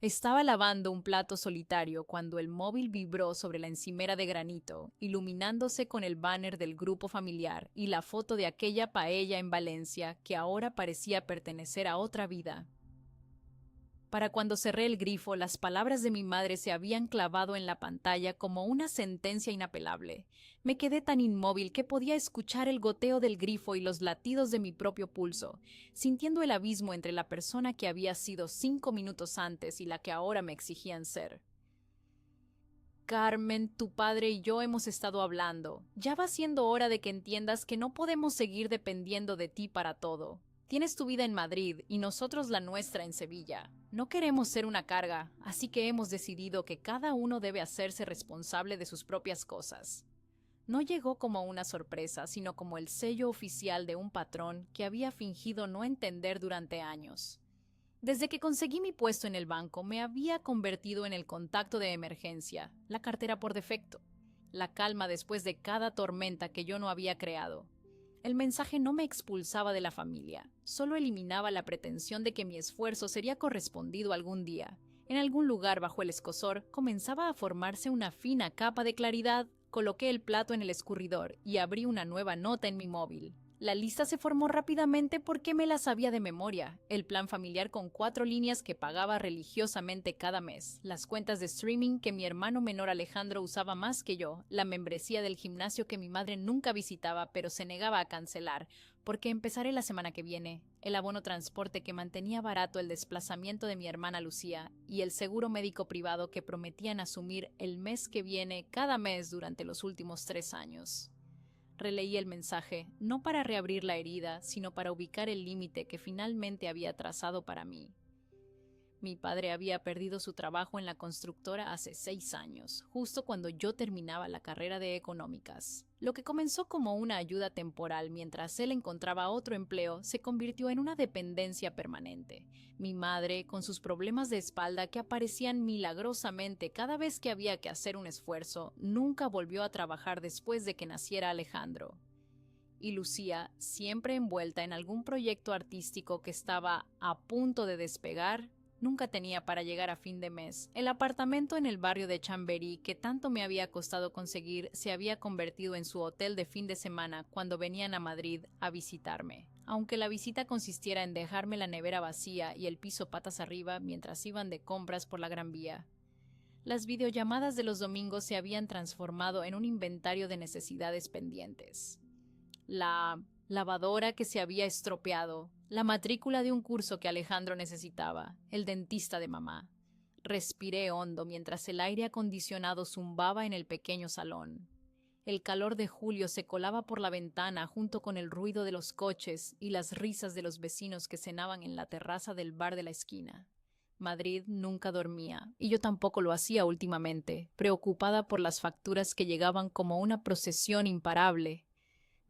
Estaba lavando un plato solitario cuando el móvil vibró sobre la encimera de granito, iluminándose con el banner del grupo familiar y la foto de aquella paella en Valencia que ahora parecía pertenecer a otra vida. Para cuando cerré el grifo, las palabras de mi madre se habían clavado en la pantalla como una sentencia inapelable. Me quedé tan inmóvil que podía escuchar el goteo del grifo y los latidos de mi propio pulso, sintiendo el abismo entre la persona que había sido 5 minutos antes y la que ahora me exigían ser. Carmen, tu padre y yo hemos estado hablando. Ya va siendo hora de que entiendas que no podemos seguir dependiendo de ti para todo. Tienes tu vida en Madrid y nosotros la nuestra en Sevilla. No queremos ser una carga, así que hemos decidido que cada uno debe hacerse responsable de sus propias cosas. No llegó como una sorpresa, sino como el sello oficial de un patrón que había fingido no entender durante años. Desde que conseguí mi puesto en el banco, me había convertido en el contacto de emergencia, la cartera por defecto, la calma después de cada tormenta que yo no había creado. El mensaje no me expulsaba de la familia, solo eliminaba la pretensión de que mi esfuerzo sería correspondido algún día. En algún lugar bajo el escosor comenzaba a formarse una fina capa de claridad. Coloqué el plato en el escurridor y abrí una nueva nota en mi móvil. La lista se formó rápidamente porque me la sabía de memoria. El plan familiar con 4 líneas que pagaba religiosamente cada mes, las cuentas de streaming que mi hermano menor Alejandro usaba más que yo, la membresía del gimnasio que mi madre nunca visitaba pero se negaba a cancelar, porque empezaré la semana que viene, el abono transporte que mantenía barato el desplazamiento de mi hermana Lucía y el seguro médico privado que prometían asumir el mes que viene cada mes durante los últimos 3 años. Releí el mensaje, no para reabrir la herida, sino para ubicar el límite que finalmente había trazado para mí. Mi padre había perdido su trabajo en la constructora hace 6 años, justo cuando yo terminaba la carrera de económicas. Lo que comenzó como una ayuda temporal mientras él encontraba otro empleo se convirtió en una dependencia permanente. Mi madre, con sus problemas de espalda que aparecían milagrosamente cada vez que había que hacer un esfuerzo, nunca volvió a trabajar después de que naciera Alejandro. Y Lucía, siempre envuelta en algún proyecto artístico que estaba a punto de despegar, nunca tenía para llegar a fin de mes. El apartamento en el barrio de Chamberí, que tanto me había costado conseguir, se había convertido en su hotel de fin de semana cuando venían a Madrid a visitarme. Aunque la visita consistiera en dejarme la nevera vacía y el piso patas arriba mientras iban de compras por la Gran Vía. Las videollamadas de los domingos se habían transformado en un inventario de necesidades pendientes. La lavadora que se había estropeado, la matrícula de un curso que Alejandro necesitaba, el dentista de mamá. Respiré hondo mientras el aire acondicionado zumbaba en el pequeño salón. El calor de julio se colaba por la ventana junto con el ruido de los coches y las risas de los vecinos que cenaban en la terraza del bar de la esquina. Madrid nunca dormía, y yo tampoco lo hacía últimamente, preocupada por las facturas que llegaban como una procesión imparable.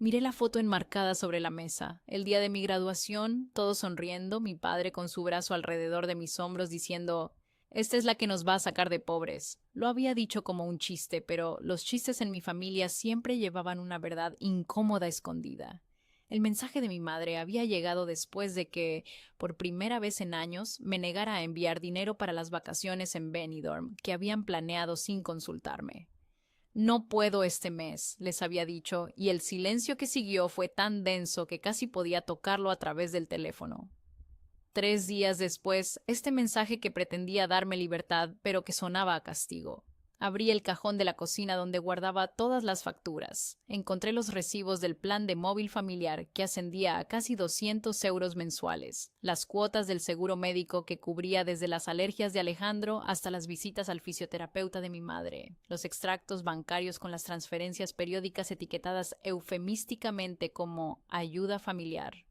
Miré la foto enmarcada sobre la mesa. El día de mi graduación, todos sonriendo, mi padre con su brazo alrededor de mis hombros diciendo: «Esta es la que nos va a sacar de pobres». Lo había dicho como un chiste, pero los chistes en mi familia siempre llevaban una verdad incómoda escondida. El mensaje de mi madre había llegado después de que, por primera vez en años, me negara a enviar dinero para las vacaciones en Benidorm que habían planeado sin consultarme. «No puedo este mes», les había dicho, y el silencio que siguió fue tan denso que casi podía tocarlo a través del teléfono. 3 días después, este mensaje que pretendía darme libertad, pero que sonaba a castigo. Abrí el cajón de la cocina donde guardaba todas las facturas. Encontré los recibos del plan de móvil familiar que ascendía a casi 200 euros mensuales, las cuotas del seguro médico que cubría desde las alergias de Alejandro hasta las visitas al fisioterapeuta de mi madre, los extractos bancarios con las transferencias periódicas etiquetadas eufemísticamente como ayuda familiar.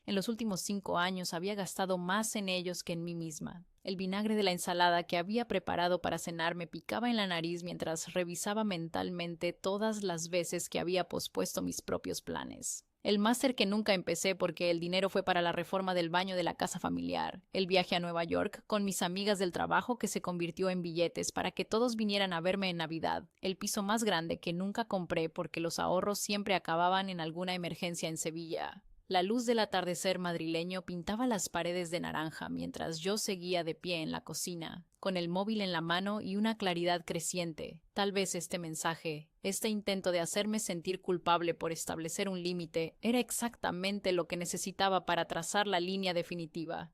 En los últimos 5 años había gastado más en ellos que en mí misma. El vinagre de la ensalada que había preparado para cenar me picaba en la nariz mientras revisaba mentalmente todas las veces que había pospuesto mis propios planes. El máster que nunca empecé porque el dinero fue para la reforma del baño de la casa familiar, el viaje a Nueva York con mis amigas del trabajo que se convirtió en billetes para que todos vinieran a verme en Navidad, el piso más grande que nunca compré porque los ahorros siempre acababan en alguna emergencia en Sevilla, La luz del atardecer madrileño pintaba las paredes de naranja mientras yo seguía de pie en la cocina, con el móvil en la mano y una claridad creciente. Tal vez este mensaje, este intento de hacerme sentir culpable por establecer un límite, era exactamente lo que necesitaba para trazar la línea definitiva.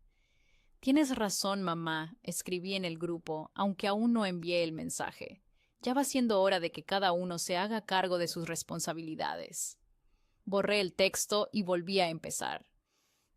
Tienes razón, mamá, escribí en el grupo, aunque aún no envié el mensaje. Ya va siendo hora de que cada uno se haga cargo de sus responsabilidades. Borré el texto y volví a empezar.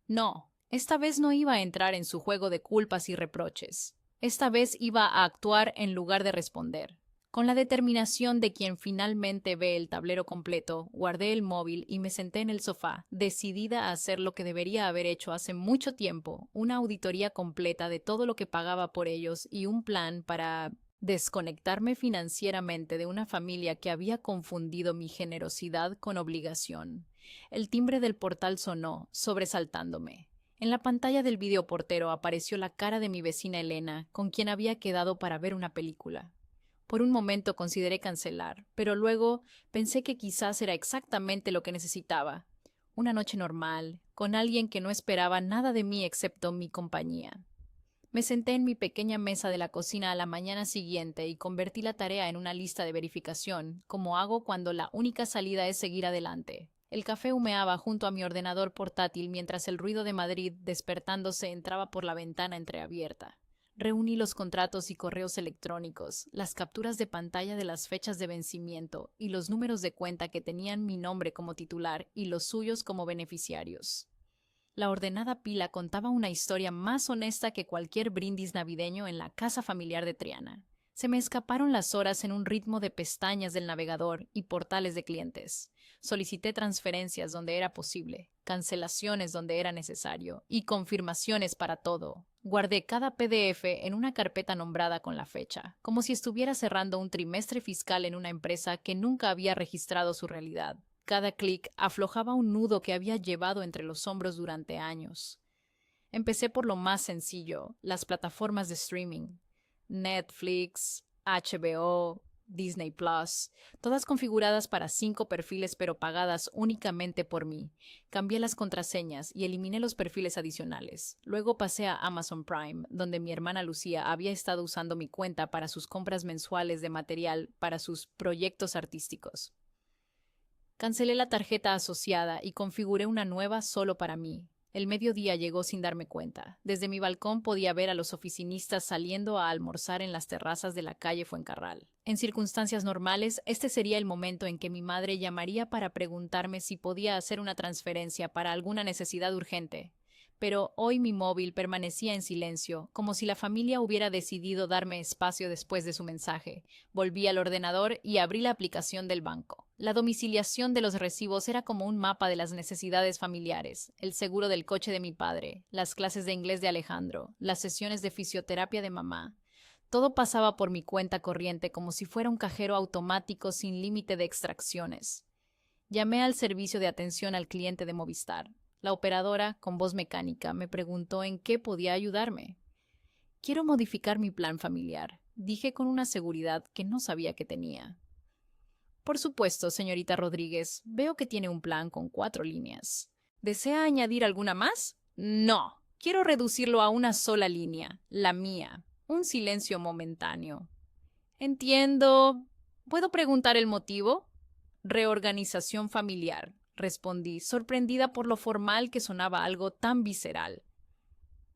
No, esta vez no iba a entrar en su juego de culpas y reproches. Esta vez iba a actuar en lugar de responder. Con la determinación de quien finalmente ve el tablero completo, guardé el móvil y me senté en el sofá, decidida a hacer lo que debería haber hecho hace mucho tiempo, una auditoría completa de todo lo que pagaba por ellos y un plan para desconectarme financieramente de una familia que había confundido mi generosidad con obligación. El timbre del portal sonó, sobresaltándome. En la pantalla del videoportero apareció la cara de mi vecina Elena, con quien había quedado para ver una película. Por un momento consideré cancelar, pero luego pensé que quizás era exactamente lo que necesitaba. Una noche normal, con alguien que no esperaba nada de mí excepto mi compañía. Me senté en mi pequeña mesa de la cocina a la mañana siguiente y convertí la tarea en una lista de verificación, como hago cuando la única salida es seguir adelante. El café humeaba junto a mi ordenador portátil mientras el ruido de Madrid despertándose entraba por la ventana entreabierta. Reuní los contratos y correos electrónicos, las capturas de pantalla de las fechas de vencimiento y los números de cuenta que tenían mi nombre como titular y los suyos como beneficiarios. La ordenada pila contaba una historia más honesta que cualquier brindis navideño en la casa familiar de Triana. Se me escaparon las horas en un ritmo de pestañas del navegador y portales de clientes. Solicité transferencias donde era posible, cancelaciones donde era necesario y confirmaciones para todo. Guardé cada PDF en una carpeta nombrada con la fecha, como si estuviera cerrando un trimestre fiscal en una empresa que nunca había registrado su realidad. Cada clic aflojaba un nudo que había llevado entre los hombros durante años. Empecé por lo más sencillo, las plataformas de streaming. Netflix, HBO, Disney Plus, todas configuradas para 5 perfiles pero pagadas únicamente por mí. Cambié las contraseñas y eliminé los perfiles adicionales. Luego pasé a Amazon Prime, donde mi hermana Lucía había estado usando mi cuenta para sus compras mensuales de material para sus proyectos artísticos. Cancelé la tarjeta asociada y configuré una nueva solo para mí. El mediodía llegó sin darme cuenta. Desde mi balcón podía ver a los oficinistas saliendo a almorzar en las terrazas de la calle Fuencarral. En circunstancias normales, este sería el momento en que mi madre llamaría para preguntarme si podía hacer una transferencia para alguna necesidad urgente. Pero hoy mi móvil permanecía en silencio, como si la familia hubiera decidido darme espacio después de su mensaje. Volví al ordenador y abrí la aplicación del banco. La domiciliación de los recibos era como un mapa de las necesidades familiares, el seguro del coche de mi padre, las clases de inglés de Alejandro, las sesiones de fisioterapia de mamá. Todo pasaba por mi cuenta corriente como si fuera un cajero automático sin límite de extracciones. Llamé al servicio de atención al cliente de Movistar. La operadora, con voz mecánica, me preguntó en qué podía ayudarme. Quiero modificar mi plan familiar, dije con una seguridad que no sabía que tenía. Por supuesto, señorita Rodríguez, veo que tiene un plan con 4 líneas. ¿Desea añadir alguna más? No, quiero reducirlo a una sola línea, la mía. Un silencio momentáneo. Entiendo. ¿Puedo preguntar el motivo? Reorganización familiar, respondí, sorprendida por lo formal que sonaba algo tan visceral.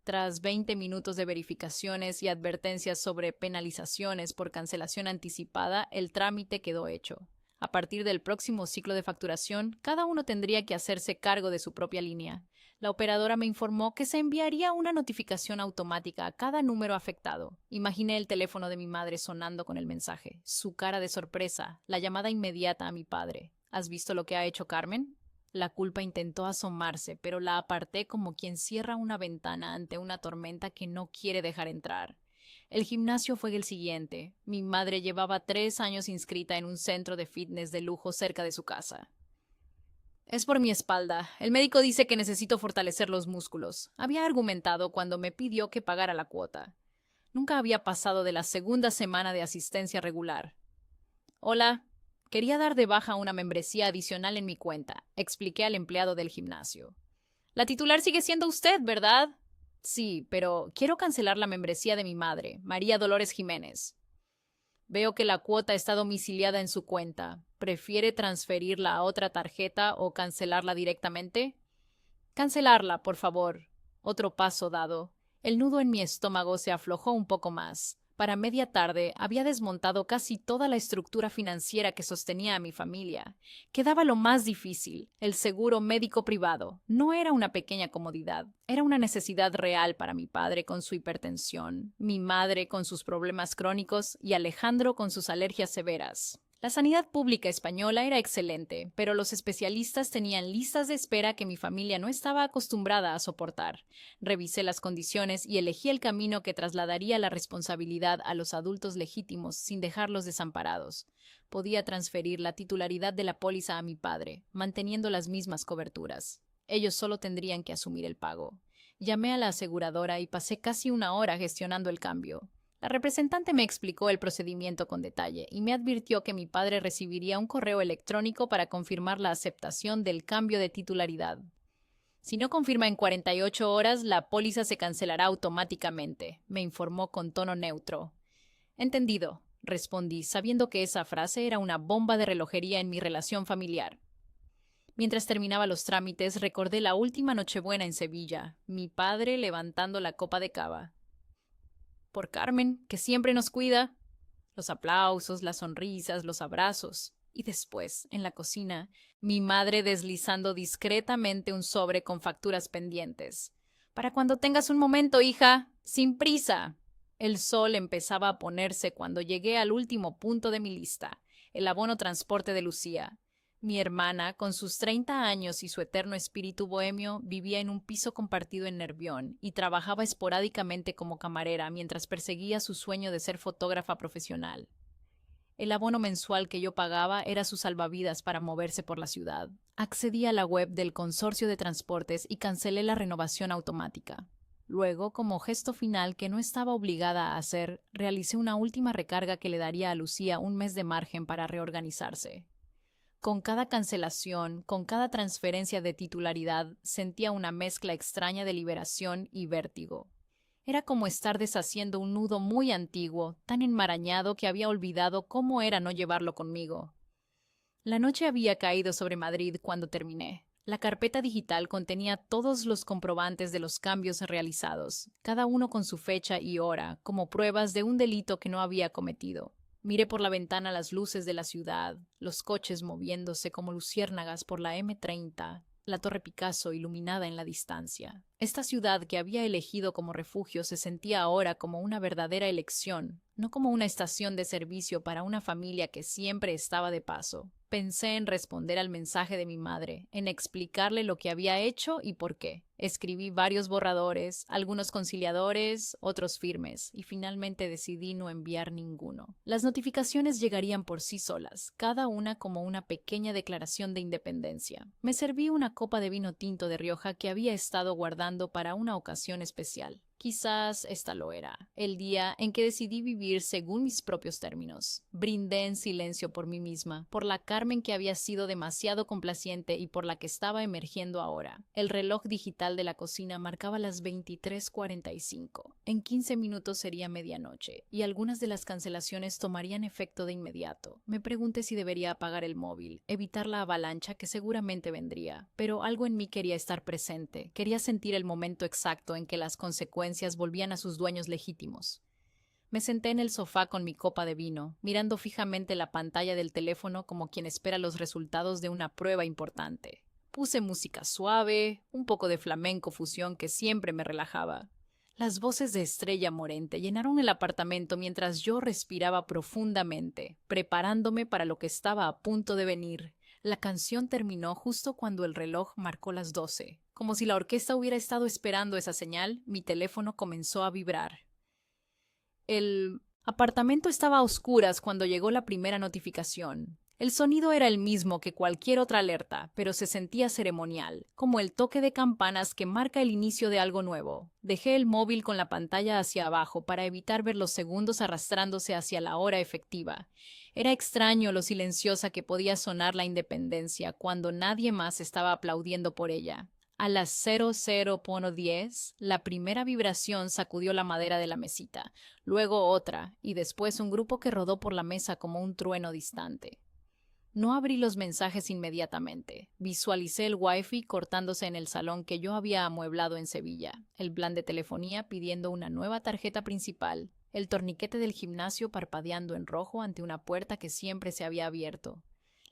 Tras 20 minutos de verificaciones y advertencias sobre penalizaciones por cancelación anticipada, el trámite quedó hecho. A partir del próximo ciclo de facturación, cada uno tendría que hacerse cargo de su propia línea. La operadora me informó que se enviaría una notificación automática a cada número afectado. Imaginé el teléfono de mi madre sonando con el mensaje, su cara de sorpresa, la llamada inmediata a mi padre. ¿Has visto lo que ha hecho Carmen? La culpa intentó asomarse, pero la aparté como quien cierra una ventana ante una tormenta que no quiere dejar entrar. El gimnasio fue el siguiente. Mi madre llevaba 3 años inscrita en un centro de fitness de lujo cerca de su casa. Es por mi espalda. El médico dice que necesito fortalecer los músculos. Había argumentado cuando me pidió que pagara la cuota. Nunca había pasado de la segunda semana de asistencia regular. Hola. Quería dar de baja una membresía adicional en mi cuenta, expliqué al empleado del gimnasio. La titular sigue siendo usted, ¿verdad? Sí, pero quiero cancelar la membresía de mi madre, María Dolores Jiménez. Veo que la cuota está domiciliada en su cuenta. ¿Prefiere transferirla a otra tarjeta o cancelarla directamente? Cancelarla, por favor. Otro paso dado. El nudo en mi estómago se aflojó un poco más. Para media tarde había desmontado casi toda la estructura financiera que sostenía a mi familia. Quedaba lo más difícil, el seguro médico privado. No era una pequeña comodidad, era una necesidad real para mi padre con su hipertensión, mi madre con sus problemas crónicos y Alejandro con sus alergias severas. La sanidad pública española era excelente, pero los especialistas tenían listas de espera que mi familia no estaba acostumbrada a soportar. Revisé las condiciones y elegí el camino que trasladaría la responsabilidad a los adultos legítimos sin dejarlos desamparados. Podía transferir la titularidad de la póliza a mi padre, manteniendo las mismas coberturas. Ellos solo tendrían que asumir el pago. Llamé a la aseguradora y pasé casi una hora gestionando el cambio. La representante me explicó el procedimiento con detalle y me advirtió que mi padre recibiría un correo electrónico para confirmar la aceptación del cambio de titularidad. Si no confirma en 48 horas, la póliza se cancelará automáticamente, me informó con tono neutro. Entendido, respondí, sabiendo que esa frase era una bomba de relojería en mi relación familiar. Mientras terminaba los trámites, recordé la última Nochebuena en Sevilla, mi padre levantando la copa de cava. Por Carmen, que siempre nos cuida. Los aplausos, las sonrisas, los abrazos. Y después, en la cocina, mi madre deslizando discretamente un sobre con facturas pendientes. Para cuando tengas un momento, hija, sin prisa. El sol empezaba a ponerse cuando llegué al último punto de mi lista, el abono transporte de Lucía. Mi hermana, con sus 30 años y su eterno espíritu bohemio, vivía en un piso compartido en Nervión y trabajaba esporádicamente como camarera mientras perseguía su sueño de ser fotógrafa profesional. El abono mensual que yo pagaba era su salvavidas para moverse por la ciudad. Accedí a la web del consorcio de transportes y cancelé la renovación automática. Luego, como gesto final que no estaba obligada a hacer, realicé una última recarga que le daría a Lucía un mes de margen para reorganizarse. Con cada cancelación, con cada transferencia de titularidad, sentía una mezcla extraña de liberación y vértigo. Era como estar deshaciendo un nudo muy antiguo, tan enmarañado que había olvidado cómo era no llevarlo conmigo. La noche había caído sobre Madrid cuando terminé. La carpeta digital contenía todos los comprobantes de los cambios realizados, cada uno con su fecha y hora, como pruebas de un delito que no había cometido. Miré por la ventana las luces de la ciudad, los coches moviéndose como luciérnagas por la M30, la Torre Picasso iluminada en la distancia. Esta ciudad que había elegido como refugio se sentía ahora como una verdadera elección, no como una estación de servicio para una familia que siempre estaba de paso. Pensé en responder al mensaje de mi madre, en explicarle lo que había hecho y por qué. Escribí varios borradores, algunos conciliadores, otros firmes, y finalmente decidí no enviar ninguno. Las notificaciones llegarían por sí solas, cada una como una pequeña declaración de independencia. Me serví una copa de vino tinto de Rioja que había estado guardando para una ocasión especial. Quizás esta lo era, el día en que decidí vivir según mis propios términos. Brindé en silencio por mí misma, por la Carmen que había sido demasiado complaciente y por la que estaba emergiendo ahora. El reloj digital de la cocina marcaba las 23:45. En 15 minutos sería medianoche, y algunas de las cancelaciones tomarían efecto de inmediato. Me pregunté si debería apagar el móvil, evitar la avalancha que seguramente vendría, pero algo en mí quería estar presente, quería sentir el momento exacto en que las consecuencias volvían a sus dueños legítimos. Me senté en el sofá con mi copa de vino, mirando fijamente la pantalla del teléfono como quien espera los resultados de una prueba importante. Puse música suave, un poco de flamenco fusión que siempre me relajaba. Las voces de Estrella Morente llenaron el apartamento mientras yo respiraba profundamente, preparándome para lo que estaba a punto de venir. La canción terminó justo cuando el reloj marcó las 12. Como si la orquesta hubiera estado esperando esa señal, mi teléfono comenzó a vibrar. El apartamento estaba a oscuras cuando llegó la primera notificación. El sonido era el mismo que cualquier otra alerta, pero se sentía ceremonial, como el toque de campanas que marca el inicio de algo nuevo. Dejé el móvil con la pantalla hacia abajo para evitar ver los segundos arrastrándose hacia la hora efectiva. Era extraño lo silenciosa que podía sonar la independencia cuando nadie más estaba aplaudiendo por ella. A las 00:10, la primera vibración sacudió la madera de la mesita, luego otra, y después un grupo que rodó por la mesa como un trueno distante. No abrí los mensajes inmediatamente. Visualicé el wifi cortándose en el salón que yo había amueblado en Sevilla, el plan de telefonía pidiendo una nueva tarjeta principal, el torniquete del gimnasio parpadeando en rojo ante una puerta que siempre se había abierto.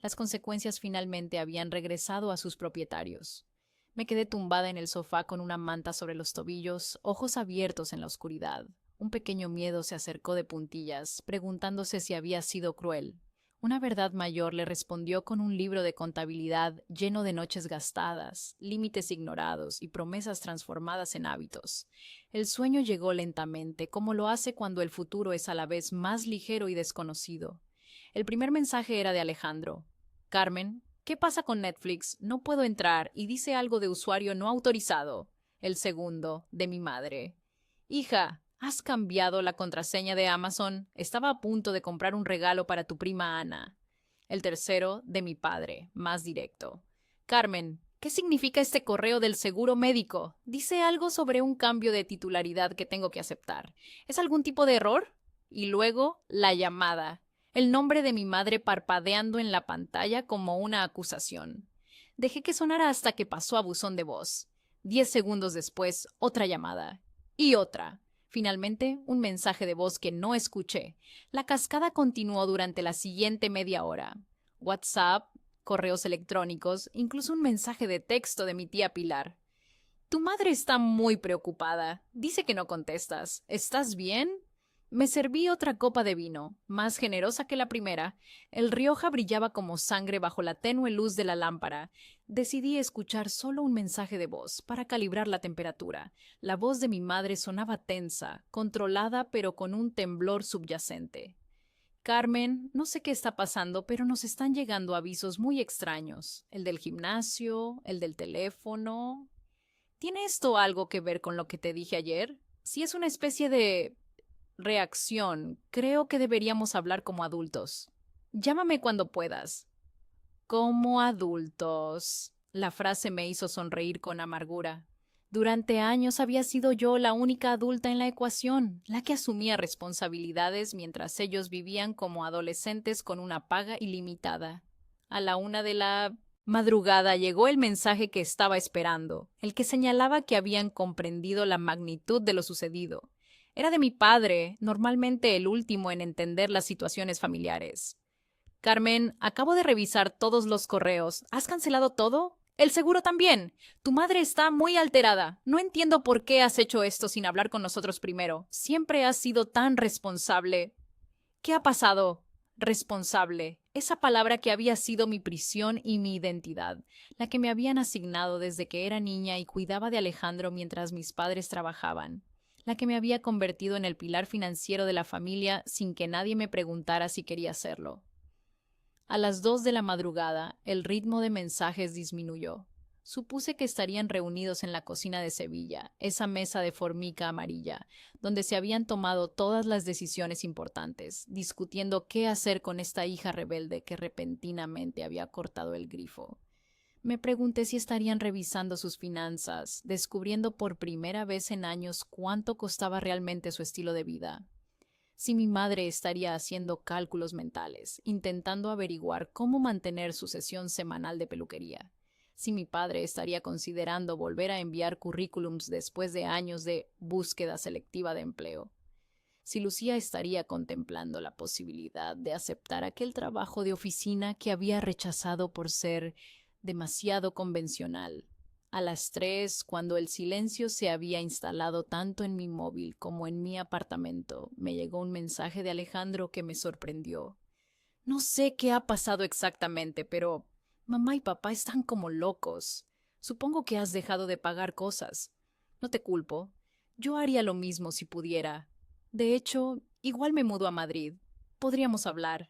Las consecuencias finalmente habían regresado a sus propietarios. Me quedé tumbada en el sofá con una manta sobre los tobillos, ojos abiertos en la oscuridad. Un pequeño miedo se acercó de puntillas, preguntándose si había sido cruel. Una verdad mayor le respondió con un libro de contabilidad lleno de noches gastadas, límites ignorados y promesas transformadas en hábitos. El sueño llegó lentamente, como lo hace cuando el futuro es a la vez más ligero y desconocido. El primer mensaje era de Alejandro. Carmen, ¿qué pasa con Netflix? No puedo entrar y dice algo de usuario no autorizado. El segundo, de mi madre. Hija, ¿has cambiado la contraseña de Amazon? Estaba a punto de comprar un regalo para tu prima Ana. El tercero, de mi padre, más directo. Carmen, ¿qué significa este correo del seguro médico? Dice algo sobre un cambio de titularidad que tengo que aceptar. ¿Es algún tipo de error? Y luego, la llamada. El nombre de mi madre parpadeando en la pantalla como una acusación. Dejé que sonara hasta que pasó a buzón de voz. 10 segundos después, otra llamada. Y otra. Finalmente, un mensaje de voz que no escuché. La cascada continuó durante la siguiente media hora. WhatsApp, correos electrónicos, incluso un mensaje de texto de mi tía Pilar. Tu madre está muy preocupada. Dice que no contestas. ¿Estás bien? Me serví otra copa de vino, más generosa que la primera. El Rioja brillaba como sangre bajo la tenue luz de la lámpara. Decidí escuchar solo un mensaje de voz para calibrar la temperatura. La voz de mi madre sonaba tensa, controlada pero con un temblor subyacente. Carmen, no sé qué está pasando, pero nos están llegando avisos muy extraños. El del gimnasio, el del teléfono. ¿Tiene esto algo que ver con lo que te dije ayer? Si es una especie de reacción, creo que deberíamos hablar como adultos. Llámame cuando puedas. Como adultos. La frase me hizo sonreír con amargura. Durante años había sido yo la única adulta en la ecuación, la que asumía responsabilidades mientras ellos vivían como adolescentes con una paga ilimitada. A la 1 de la madrugada llegó el mensaje que estaba esperando, el que señalaba que habían comprendido la magnitud de lo sucedido. Era de mi padre, normalmente el último en entender las situaciones familiares. Carmen, acabo de revisar todos los correos. ¿Has cancelado todo? El seguro también. Tu madre está muy alterada. No entiendo por qué has hecho esto sin hablar con nosotros primero. Siempre has sido tan responsable. ¿Qué ha pasado? Responsable. Esa palabra que había sido mi prisión y mi identidad, la que me habían asignado desde que era niña y cuidaba de Alejandro mientras mis padres trabajaban, la que me había convertido en el pilar financiero de la familia sin que nadie me preguntara si quería hacerlo. A las 2 de la madrugada, el ritmo de mensajes disminuyó. Supuse que estarían reunidos en la cocina de Sevilla, esa mesa de formica amarilla, donde se habían tomado todas las decisiones importantes, discutiendo qué hacer con esta hija rebelde que repentinamente había cortado el grifo. Me pregunté si estarían revisando sus finanzas, descubriendo por primera vez en años cuánto costaba realmente su estilo de vida. Si mi madre estaría haciendo cálculos mentales, intentando averiguar cómo mantener su sesión semanal de peluquería. Si mi padre estaría considerando volver a enviar currículums después de años de búsqueda selectiva de empleo. Si Lucía estaría contemplando la posibilidad de aceptar aquel trabajo de oficina que había rechazado por ser demasiado convencional. A las 3, cuando el silencio se había instalado tanto en mi móvil como en mi apartamento, me llegó un mensaje de Alejandro que me sorprendió. No sé qué ha pasado exactamente, pero mamá y papá están como locos. Supongo que has dejado de pagar cosas. No te culpo. Yo haría lo mismo si pudiera. De hecho, igual me mudo a Madrid. Podríamos hablar.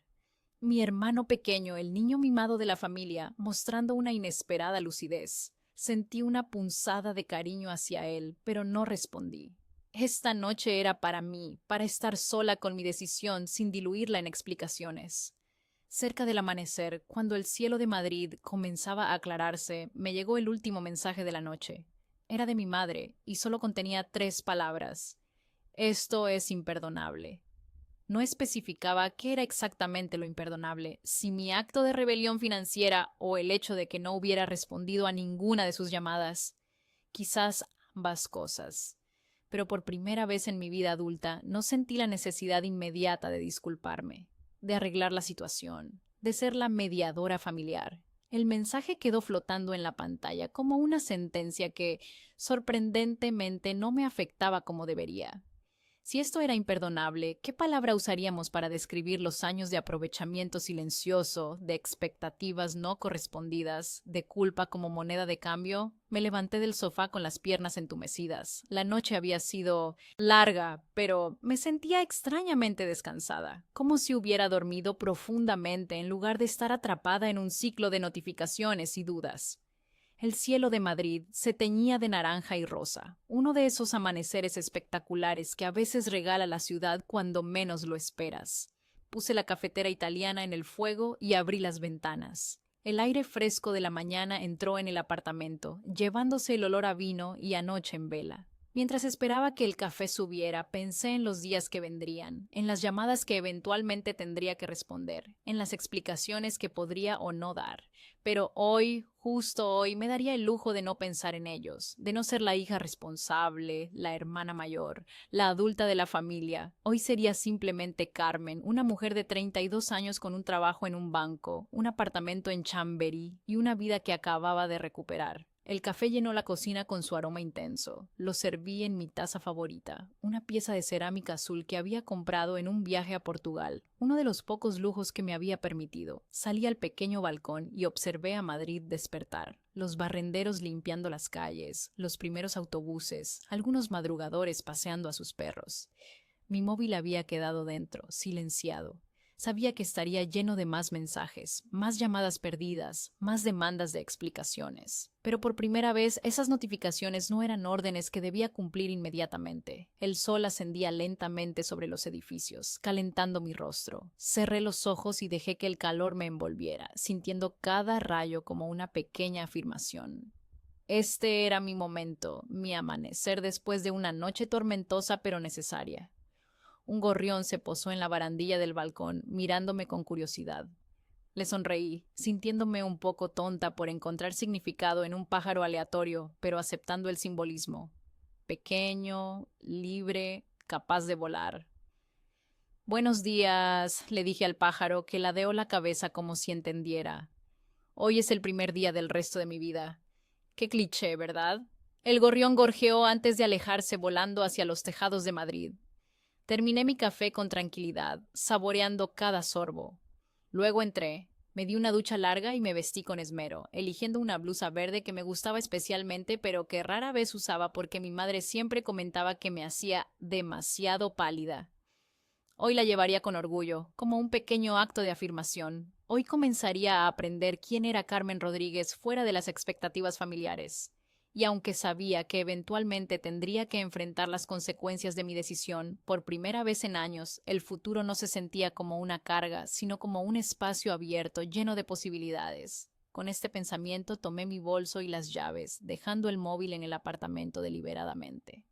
Mi hermano pequeño, el niño mimado de la familia, mostrando una inesperada lucidez. Sentí una punzada de cariño hacia él, pero no respondí. Esta noche era para mí, para estar sola con mi decisión sin diluirla en explicaciones. Cerca del amanecer, cuando el cielo de Madrid comenzaba a aclararse, me llegó el último mensaje de la noche. Era de mi madre y solo contenía 3 palabras. Esto es imperdonable. No especificaba qué era exactamente lo imperdonable, si mi acto de rebelión financiera o el hecho de que no hubiera respondido a ninguna de sus llamadas. Quizás ambas cosas. Pero por primera vez en mi vida adulta no sentí la necesidad inmediata de disculparme, de arreglar la situación, de ser la mediadora familiar. El mensaje quedó flotando en la pantalla como una sentencia que, sorprendentemente, no me afectaba como debería. Si esto era imperdonable, ¿qué palabra usaríamos para describir los años de aprovechamiento silencioso, de expectativas no correspondidas, de culpa como moneda de cambio? Me levanté del sofá con las piernas entumecidas. La noche había sido larga, pero me sentía extrañamente descansada, como si hubiera dormido profundamente en lugar de estar atrapada en un ciclo de notificaciones y dudas. El cielo de Madrid se teñía de naranja y rosa, uno de esos amaneceres espectaculares que a veces regala la ciudad cuando menos lo esperas. Puse la cafetera italiana en el fuego y abrí las ventanas. El aire fresco de la mañana entró en el apartamento, llevándose el olor a vino y a noche en vela. Mientras esperaba que el café subiera, pensé en los días que vendrían, en las llamadas que eventualmente tendría que responder, en las explicaciones que podría o no dar. Pero hoy, justo hoy, me daría el lujo de no pensar en ellos, de no ser la hija responsable, la hermana mayor, la adulta de la familia. Hoy sería simplemente Carmen, una mujer de 32 años con un trabajo en un banco, un apartamento en Chamberí y una vida que acababa de recuperar. El café llenó la cocina con su aroma intenso. Lo serví en mi taza favorita, una pieza de cerámica azul que había comprado en un viaje a Portugal, uno de los pocos lujos que me había permitido. Salí al pequeño balcón y observé a Madrid despertar. Los barrenderos limpiando las calles, los primeros autobuses, algunos madrugadores paseando a sus perros. Mi móvil había quedado dentro, silenciado. Sabía que estaría lleno de más mensajes, más llamadas perdidas, más demandas de explicaciones. Pero por primera vez esas notificaciones no eran órdenes que debía cumplir inmediatamente. El sol ascendía lentamente sobre los edificios, calentando mi rostro. Cerré los ojos y dejé que el calor me envolviera, sintiendo cada rayo como una pequeña afirmación. Este era mi momento, mi amanecer después de una noche tormentosa pero necesaria. Un gorrión se posó en la barandilla del balcón, mirándome con curiosidad. Le sonreí, sintiéndome un poco tonta por encontrar significado en un pájaro aleatorio, pero aceptando el simbolismo. Pequeño, libre, capaz de volar. Buenos días, le dije al pájaro, que ladeó la cabeza como si entendiera. Hoy es el primer día del resto de mi vida. Qué cliché, ¿verdad? El gorrión gorjeó antes de alejarse volando hacia los tejados de Madrid. Terminé mi café con tranquilidad, saboreando cada sorbo. Luego entré, me di una ducha larga y me vestí con esmero, eligiendo una blusa verde que me gustaba especialmente, pero que rara vez usaba porque mi madre siempre comentaba que me hacía demasiado pálida. Hoy la llevaría con orgullo, como un pequeño acto de afirmación. Hoy comenzaría a aprender quién era Carmen Rodríguez fuera de las expectativas familiares. Y aunque sabía que eventualmente tendría que enfrentar las consecuencias de mi decisión, por primera vez en años, el futuro no se sentía como una carga, sino como un espacio abierto, lleno de posibilidades. Con este pensamiento tomé mi bolso y las llaves, dejando el móvil en el apartamento deliberadamente.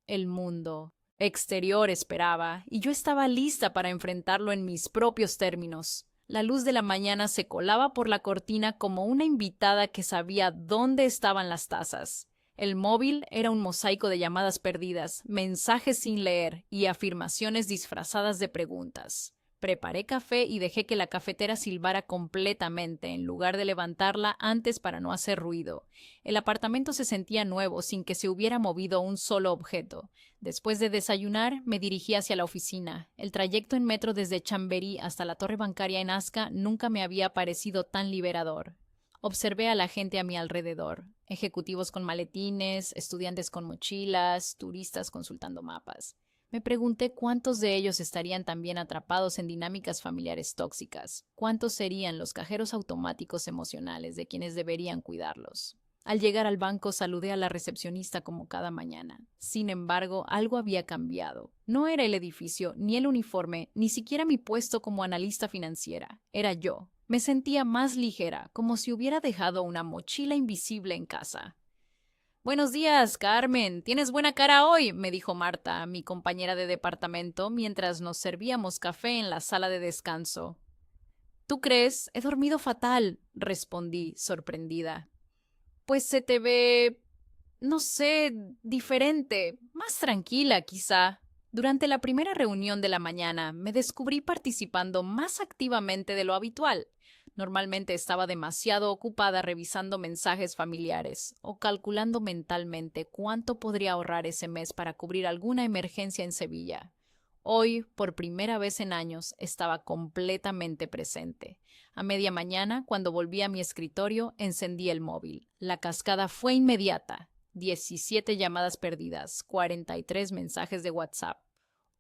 El mundo exterior esperaba, y yo estaba lista para enfrentarlo en mis propios términos. La luz de la mañana se colaba por la cortina como una invitada que sabía dónde estaban las tazas. El móvil era un mosaico de llamadas perdidas, mensajes sin leer y afirmaciones disfrazadas de preguntas. Preparé café y dejé que la cafetera silbara completamente en lugar de levantarla antes para no hacer ruido. El apartamento se sentía nuevo sin que se hubiera movido un solo objeto. Después de desayunar, me dirigí hacia la oficina. El trayecto en metro desde Chamberí hasta la torre bancaria en Asca nunca me había parecido tan liberador. Observé a la gente a mi alrededor, ejecutivos con maletines, estudiantes con mochilas, turistas consultando mapas. Me pregunté cuántos de ellos estarían también atrapados en dinámicas familiares tóxicas, cuántos serían los cajeros automáticos emocionales de quienes deberían cuidarlos. Al llegar al banco saludé a la recepcionista como cada mañana. Sin embargo, algo había cambiado. No era el edificio, ni el uniforme, ni siquiera mi puesto como analista financiera. Era yo. Me sentía más ligera, como si hubiera dejado una mochila invisible en casa. Buenos días, Carmen. Tienes buena cara hoy, me dijo Marta, mi compañera de departamento, mientras nos servíamos café en la sala de descanso. ¿Tú crees? He dormido fatal, respondí, sorprendida. Pues se te ve, no sé, diferente, más tranquila quizá. Durante la primera reunión de la mañana me descubrí participando más activamente de lo habitual. Normalmente estaba demasiado ocupada revisando mensajes familiares o calculando mentalmente cuánto podría ahorrar ese mes para cubrir alguna emergencia en Sevilla. Hoy, por primera vez en años, estaba completamente presente. A media mañana, cuando volví a mi escritorio, encendí el móvil. La cascada fue inmediata. 17 llamadas perdidas, 43 mensajes de WhatsApp,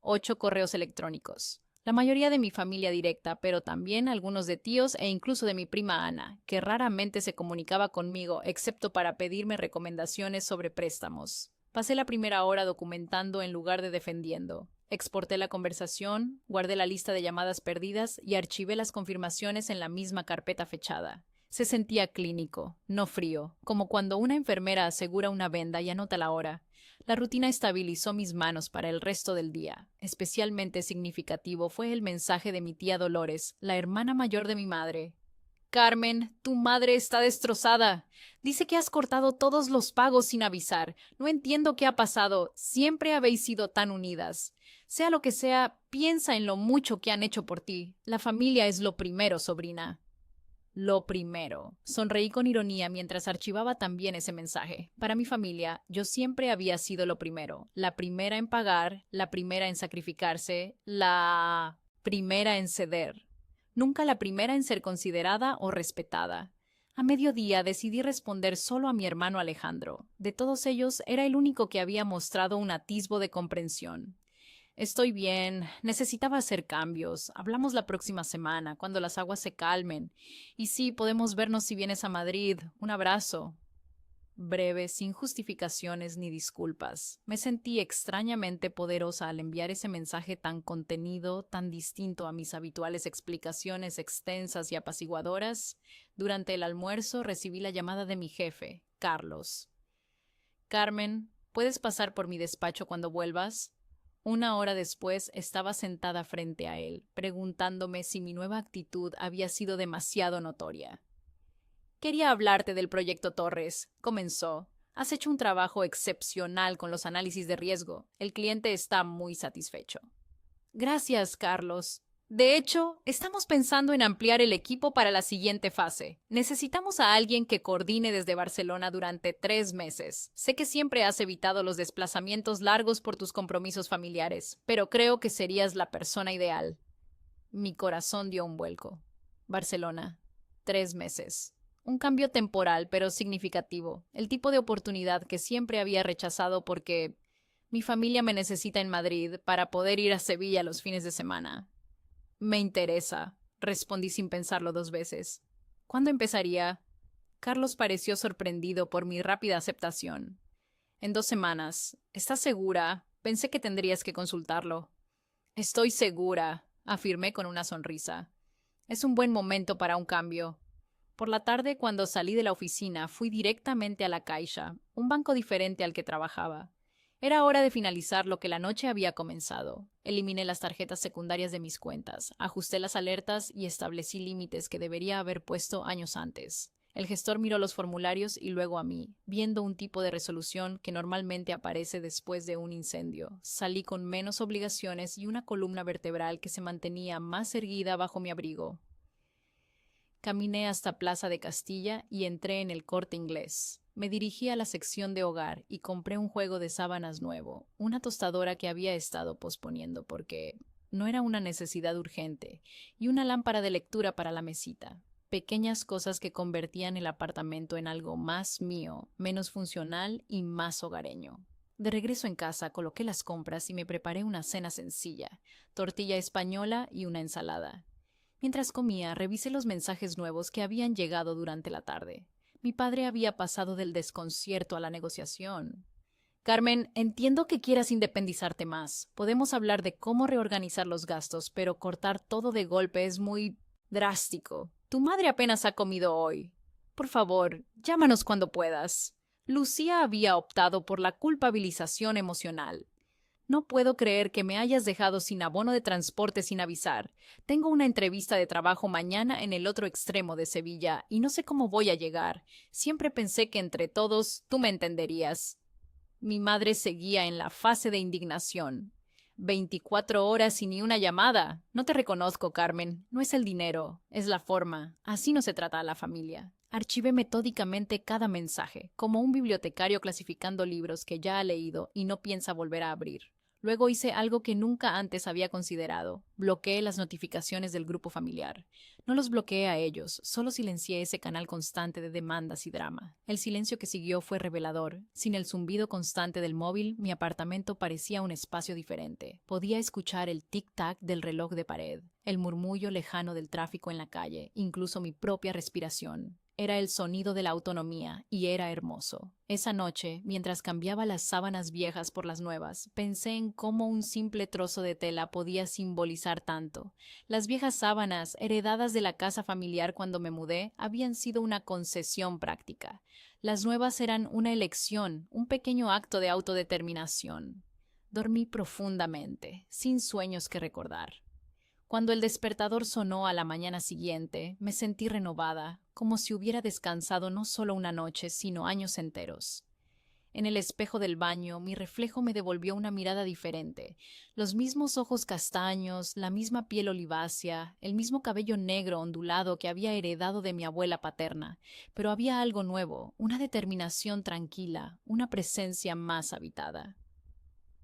8 correos electrónicos. La mayoría de mi familia directa, pero también algunos de tíos e incluso de mi prima Ana, que raramente se comunicaba conmigo excepto para pedirme recomendaciones sobre préstamos. Pasé la primera hora documentando en lugar de defendiendo. Exporté la conversación, guardé la lista de llamadas perdidas y archivé las confirmaciones en la misma carpeta fechada. Se sentía clínico, no frío, como cuando una enfermera asegura una venda y anota la hora. La rutina estabilizó mis manos para el resto del día. Especialmente significativo fue el mensaje de mi tía Dolores, la hermana mayor de mi madre. Carmen, tu madre está destrozada. Dice que has cortado todos los pagos sin avisar. No entiendo qué ha pasado. Siempre habéis sido tan unidas. Sea lo que sea, piensa en lo mucho que han hecho por ti. La familia es lo primero, sobrina. Lo primero. Sonreí con ironía mientras archivaba también ese mensaje. Para mi familia, yo siempre había sido lo primero. La primera en pagar, la primera en sacrificarse, la primera en ceder. Nunca la primera en ser considerada o respetada. A mediodía decidí responder solo a mi hermano Alejandro. De todos ellos, era el único que había mostrado un atisbo de comprensión. Estoy bien, necesitaba hacer cambios. Hablamos la próxima semana, cuando las aguas se calmen. Y sí, podemos vernos si vienes a Madrid. Un abrazo. Breve, sin justificaciones ni disculpas. Me sentí extrañamente poderosa al enviar ese mensaje tan contenido, tan distinto a mis habituales explicaciones extensas y apaciguadoras. Durante el almuerzo recibí la llamada de mi jefe, Carlos. Carmen, ¿puedes pasar por mi despacho cuando vuelvas? Una hora después estaba sentada frente a él, preguntándome si mi nueva actitud había sido demasiado notoria. Quería hablarte del proyecto Torres, comenzó. Has hecho un trabajo excepcional con los análisis de riesgo. El cliente está muy satisfecho. Gracias, Carlos. De hecho, estamos pensando en ampliar el equipo para la siguiente fase. Necesitamos a alguien que coordine desde Barcelona durante 3 meses. Sé que siempre has evitado los desplazamientos largos por tus compromisos familiares, pero creo que serías la persona ideal. Mi corazón dio un vuelco. Barcelona. 3 meses. Un cambio temporal, pero significativo. El tipo de oportunidad que siempre había rechazado porque mi familia me necesita en Madrid para poder ir a Sevilla los fines de semana. Me interesa, respondí sin pensarlo 2 veces. ¿Cuándo empezaría? Carlos pareció sorprendido por mi rápida aceptación. En 2 semanas. ¿Estás segura? Pensé que tendrías que consultarlo. Estoy segura, afirmé con una sonrisa. Es un buen momento para un cambio. Por la tarde, cuando salí de la oficina, fui directamente a la Caixa, un banco diferente al que trabajaba. Era hora de finalizar lo que la noche había comenzado. Eliminé las tarjetas secundarias de mis cuentas, ajusté las alertas y establecí límites que debería haber puesto años antes. El gestor miró los formularios y luego a mí, viendo un tipo de resolución que normalmente aparece después de un incendio. Salí con menos obligaciones y una columna vertebral que se mantenía más erguida bajo mi abrigo. Caminé hasta Plaza de Castilla y entré en el Corte Inglés. Me dirigí a la sección de hogar y compré un juego de sábanas nuevo, una tostadora que había estado posponiendo porque no era una necesidad urgente, y una lámpara de lectura para la mesita. Pequeñas cosas que convertían el apartamento en algo más mío, menos funcional y más hogareño. De regreso en casa coloqué las compras y me preparé una cena sencilla, tortilla española y una ensalada. Mientras comía, revisé los mensajes nuevos que habían llegado durante la tarde. Mi padre había pasado del desconcierto a la negociación. Carmen, entiendo que quieras independizarte más. Podemos hablar de cómo reorganizar los gastos, pero cortar todo de golpe es muy drástico. Tu madre apenas ha comido hoy. Por favor, llámanos cuando puedas. Lucía había optado por la culpabilización emocional. No puedo creer que me hayas dejado sin abono de transporte sin avisar. Tengo una entrevista de trabajo mañana en el otro extremo de Sevilla y no sé cómo voy a llegar. Siempre pensé que entre todos tú me entenderías. Mi madre seguía en la fase de indignación. 24 horas y ni una llamada. No te reconozco, Carmen. No es el dinero, es la forma. Así no se trata a la familia. Archivé metódicamente cada mensaje, como un bibliotecario clasificando libros que ya ha leído y no piensa volver a abrir. Luego hice algo que nunca antes había considerado. Bloqueé las notificaciones del grupo familiar. No los bloqueé a ellos, solo silencié ese canal constante de demandas y drama. El silencio que siguió fue revelador. Sin el zumbido constante del móvil, mi apartamento parecía un espacio diferente. Podía escuchar el tic-tac del reloj de pared, el murmullo lejano del tráfico en la calle, incluso mi propia respiración. Era el sonido de la autonomía, y era hermoso. Esa noche, mientras cambiaba las sábanas viejas por las nuevas, pensé en cómo un simple trozo de tela podía simbolizar tanto. Las viejas sábanas, heredadas de la casa familiar cuando me mudé, habían sido una concesión práctica. Las nuevas eran una elección, un pequeño acto de autodeterminación. Dormí profundamente, sin sueños que recordar. Cuando el despertador sonó a la mañana siguiente, me sentí renovada, como si hubiera descansado no solo una noche, sino años enteros. En el espejo del baño, mi reflejo me devolvió una mirada diferente. Los mismos ojos castaños, la misma piel olivácea, el mismo cabello negro ondulado que había heredado de mi abuela paterna. Pero había algo nuevo, una determinación tranquila, una presencia más habitada.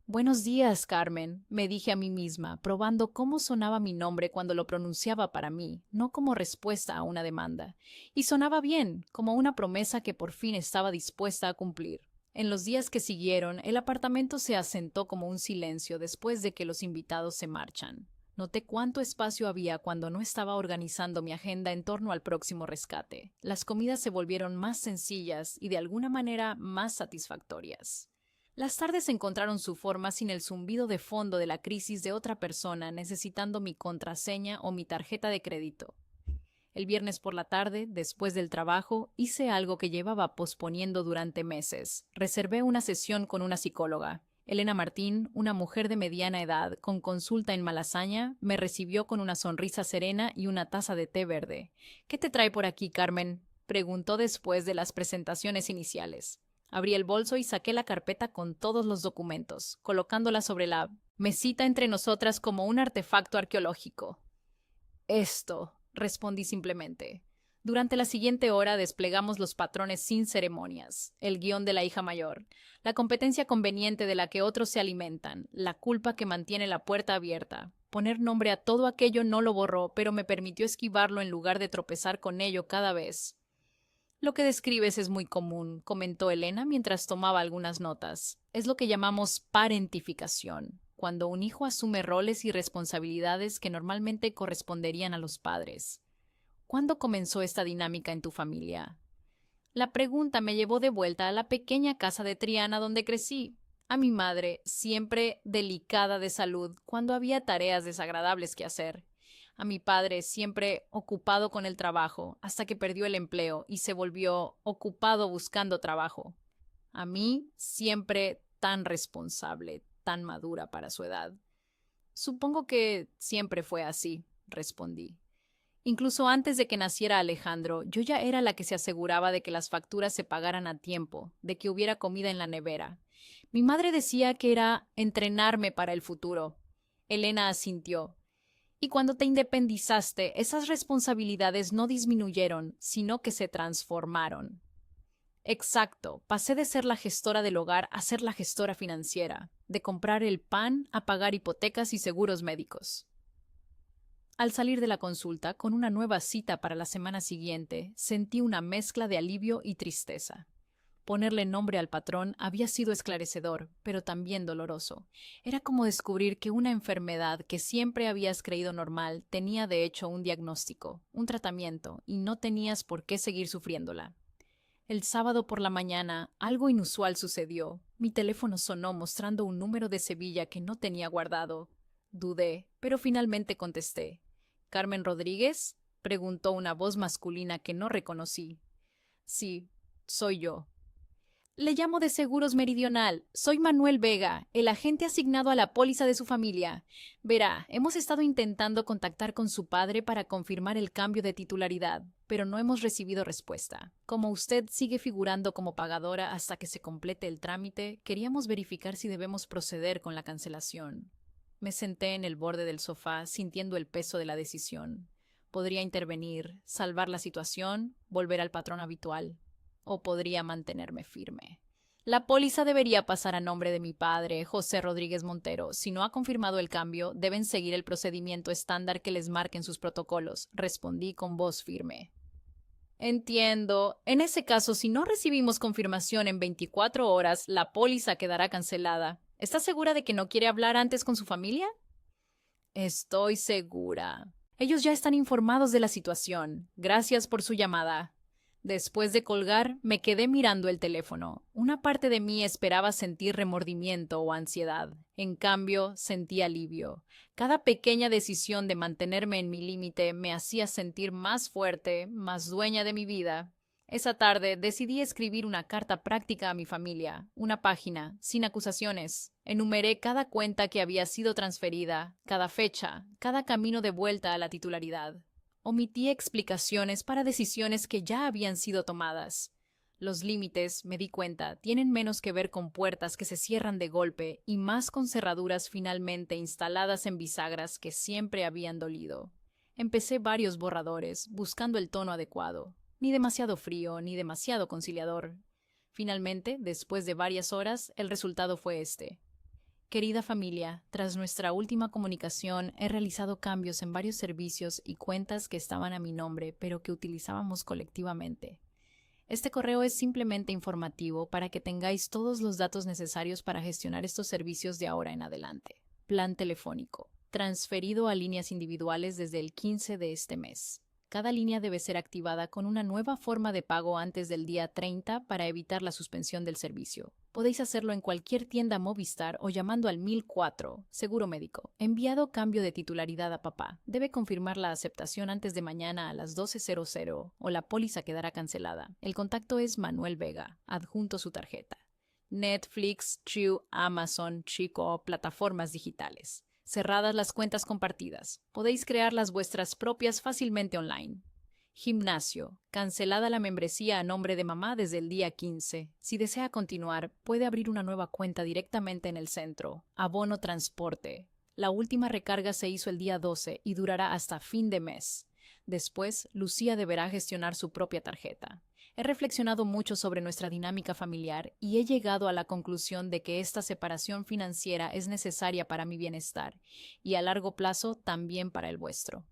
Buenos días, Carmen, me dije a mí misma, probando cómo sonaba mi nombre cuando lo pronunciaba para mí, no como respuesta a una demanda. Y sonaba bien, como una promesa que por fin estaba dispuesta a cumplir. En los días que siguieron, el apartamento se asentó como un silencio después de que los invitados se marchan. Noté cuánto espacio había cuando no estaba organizando mi agenda en torno al próximo rescate. Las comidas se volvieron más sencillas y de alguna manera más satisfactorias. Las tardes encontraron su forma sin el zumbido de fondo de la crisis de otra persona necesitando mi contraseña o mi tarjeta de crédito. El viernes por la tarde, después del trabajo, hice algo que llevaba posponiendo durante meses. Reservé una sesión con una psicóloga. Elena Martín, una mujer de mediana edad, con consulta en Malasaña, me recibió con una sonrisa serena y una taza de té verde. «¿Qué te trae por aquí, Carmen?», preguntó después de las presentaciones iniciales. Abrí el bolso y saqué la carpeta con todos los documentos, colocándola sobre la mesita entre nosotras como un artefacto arqueológico. «Esto», respondí simplemente. Durante la siguiente hora desplegamos los patrones sin ceremonias, el guión de la hija mayor, la competencia conveniente de la que otros se alimentan, la culpa que mantiene la puerta abierta. Poner nombre a todo aquello no lo borró, pero me permitió esquivarlo en lugar de tropezar con ello cada vez. «Lo que describes es muy común», comentó Elena mientras tomaba algunas notas. «Es lo que llamamos parentificación, cuando un hijo asume roles y responsabilidades que normalmente corresponderían a los padres. ¿Cuándo comenzó esta dinámica en tu familia?» La pregunta me llevó de vuelta a la pequeña casa de Triana donde crecí. A mi madre, siempre delicada de salud, cuando había tareas desagradables que hacer. A mi padre, siempre ocupado con el trabajo, hasta que perdió el empleo y se volvió ocupado buscando trabajo. A mí, siempre tan responsable, tan madura para su edad. «Supongo que siempre fue así», respondí. Incluso antes de que naciera Alejandro, yo ya era la que se aseguraba de que las facturas se pagaran a tiempo, de que hubiera comida en la nevera. Mi madre decía que era entrenarme para el futuro. Elena asintió. «Y cuando te independizaste, esas responsabilidades no disminuyeron, sino que se transformaron». «Exacto, pasé de ser la gestora del hogar a ser la gestora financiera, de comprar el pan a pagar hipotecas y seguros médicos». Al salir de la consulta, con una nueva cita para la semana siguiente, sentí una mezcla de alivio y tristeza. Ponerle nombre al patrón había sido esclarecedor, pero también doloroso. Era como descubrir que una enfermedad que siempre habías creído normal tenía de hecho un diagnóstico, un tratamiento, y no tenías por qué seguir sufriéndola. El sábado por la mañana, algo inusual sucedió. Mi teléfono sonó mostrando un número de Sevilla que no tenía guardado. Dudé, pero finalmente contesté. ¿Carmen Rodríguez?, preguntó una voz masculina que no reconocí. Sí, soy yo. Le llamo de Seguros Meridional. Soy Manuel Vega, el agente asignado a la póliza de su familia. Verá, hemos estado intentando contactar con su padre para confirmar el cambio de titularidad, pero no hemos recibido respuesta. Como usted sigue figurando como pagadora hasta que se complete el trámite, queríamos verificar si debemos proceder con la cancelación. Me senté en el borde del sofá, sintiendo el peso de la decisión. Podría intervenir, salvar la situación, volver al patrón habitual. O podría mantenerme firme. La póliza debería pasar a nombre de mi padre, José Rodríguez Montero. Si no ha confirmado el cambio, deben seguir el procedimiento estándar que les marquen sus protocolos, respondí con voz firme. Entiendo. En ese caso, si no recibimos confirmación en 24 horas, la póliza quedará cancelada. ¿Está segura de que no quiere hablar antes con su familia? Estoy segura. Ellos ya están informados de la situación. Gracias por su llamada. Después de colgar, me quedé mirando el teléfono. Una parte de mí esperaba sentir remordimiento o ansiedad. En cambio, sentí alivio. Cada pequeña decisión de mantenerme en mi límite me hacía sentir más fuerte, más dueña de mi vida. Esa tarde decidí escribir una carta práctica a mi familia, una página, sin acusaciones. Enumeré cada cuenta que había sido transferida, cada fecha, cada camino de vuelta a la titularidad. Omití explicaciones para decisiones que ya habían sido tomadas. Los límites, me di cuenta, tienen menos que ver con puertas que se cierran de golpe y más con cerraduras finalmente instaladas en bisagras que siempre habían dolido. Empecé varios borradores, buscando el tono adecuado. Ni demasiado frío, ni demasiado conciliador. Finalmente, después de varias horas, el resultado fue este. Querida familia, tras nuestra última comunicación he realizado cambios en varios servicios y cuentas que estaban a mi nombre, pero que utilizábamos colectivamente. Este correo es simplemente informativo para que tengáis todos los datos necesarios para gestionar estos servicios de ahora en adelante. Plan telefónico. Transferido a líneas individuales desde el 15 de este mes. Cada línea debe ser activada con una nueva forma de pago antes del día 30 para evitar la suspensión del servicio. Podéis hacerlo en cualquier tienda Movistar o llamando al 1004, seguro médico. Enviado cambio de titularidad a papá. Debe confirmar la aceptación antes de mañana a las 12:00 o la póliza quedará cancelada. El contacto es Manuel Vega. Adjunto su tarjeta. Netflix, Chew, Amazon, Chico, plataformas digitales. Cerradas las cuentas compartidas. Podéis crear las vuestras propias fácilmente online. Gimnasio. Cancelada la membresía a nombre de mamá desde el día 15. Si desea continuar, puede abrir una nueva cuenta directamente en el centro. Abono transporte. La última recarga se hizo el día 12 y durará hasta fin de mes. Después, Lucía deberá gestionar su propia tarjeta. He reflexionado mucho sobre nuestra dinámica familiar y he llegado a la conclusión de que esta separación financiera es necesaria para mi bienestar y a largo plazo también para el vuestro.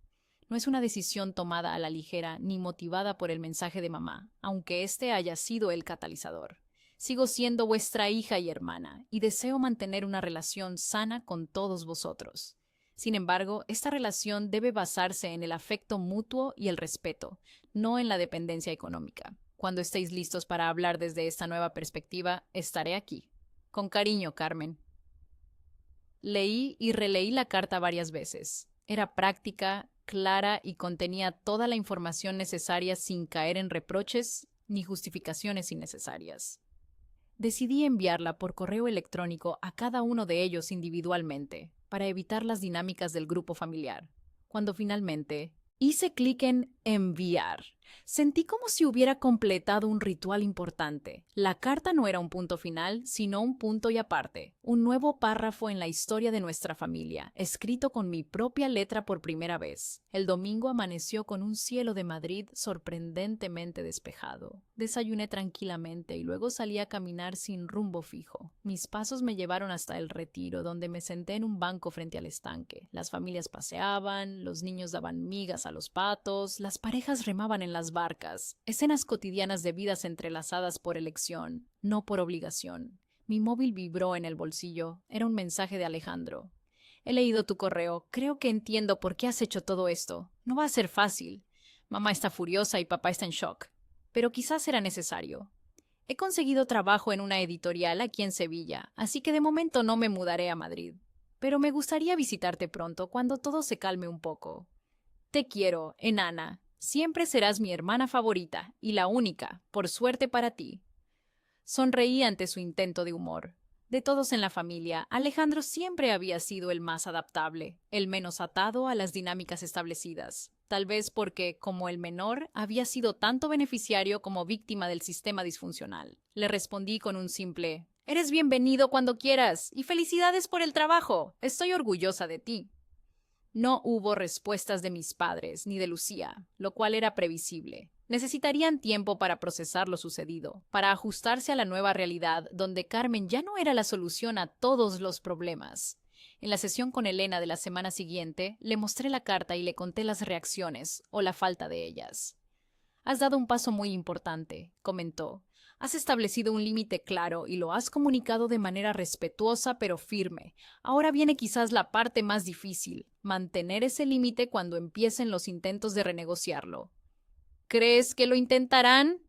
No es una decisión tomada a la ligera ni motivada por el mensaje de mamá, aunque este haya sido el catalizador. Sigo siendo vuestra hija y hermana y deseo mantener una relación sana con todos vosotros. Sin embargo, esta relación debe basarse en el afecto mutuo y el respeto, no en la dependencia económica. Cuando estéis listos para hablar desde esta nueva perspectiva, estaré aquí. Con cariño, Carmen. Leí y releí la carta varias veces. Era práctica, clara y contenía toda la información necesaria sin caer en reproches ni justificaciones innecesarias. Decidí enviarla por correo electrónico a cada uno de ellos individualmente, para evitar las dinámicas del grupo familiar. Cuando finalmente hice clic en enviar, sentí como si hubiera completado un ritual importante. La carta no era un punto final, sino un punto y aparte, un nuevo párrafo en la historia de nuestra familia, escrito con mi propia letra por primera vez. El domingo amaneció con un cielo de Madrid sorprendentemente despejado. Desayuné tranquilamente y luego salí a caminar sin rumbo fijo. Mis pasos me llevaron hasta el Retiro, donde me senté en un banco frente al estanque. Las familias paseaban, los niños daban migas a los patos, las parejas remaban en las barcas, escenas cotidianas de vidas entrelazadas por elección, no por obligación. Mi móvil vibró en el bolsillo. Era un mensaje de Alejandro. He leído tu correo. Creo que entiendo por qué has hecho todo esto. No va a ser fácil. Mamá está furiosa y papá está en shock. pero quizás era necesario. He conseguido trabajo en una editorial aquí en Sevilla, así que de momento no me mudaré a Madrid. Pero me gustaría visitarte pronto cuando todo se calme un poco. Te quiero, enana. Siempre serás mi hermana favorita y la única, por suerte para ti. Sonreí ante su intento de humor. De todos en la familia, Alejandro siempre había sido el más adaptable, el menos atado a las dinámicas establecidas. Tal vez porque, como el menor, había sido tanto beneficiario como víctima del sistema disfuncional. Le respondí con un simple: «Eres bienvenido cuando quieras, y felicidades por el trabajo. Estoy orgullosa de ti». No hubo respuestas de mis padres ni de Lucía, lo cual era previsible. Necesitarían tiempo para procesar lo sucedido, para ajustarse a la nueva realidad donde Carmen ya no era la solución a todos los problemas. En la sesión con Elena de la semana siguiente, le mostré la carta y le conté las reacciones, o la falta de ellas. «Has dado un paso muy importante», comentó. «Has establecido un límite claro y lo has comunicado de manera respetuosa pero firme. Ahora viene quizás la parte más difícil, mantener ese límite cuando empiecen los intentos de renegociarlo». «¿Crees que lo intentarán?»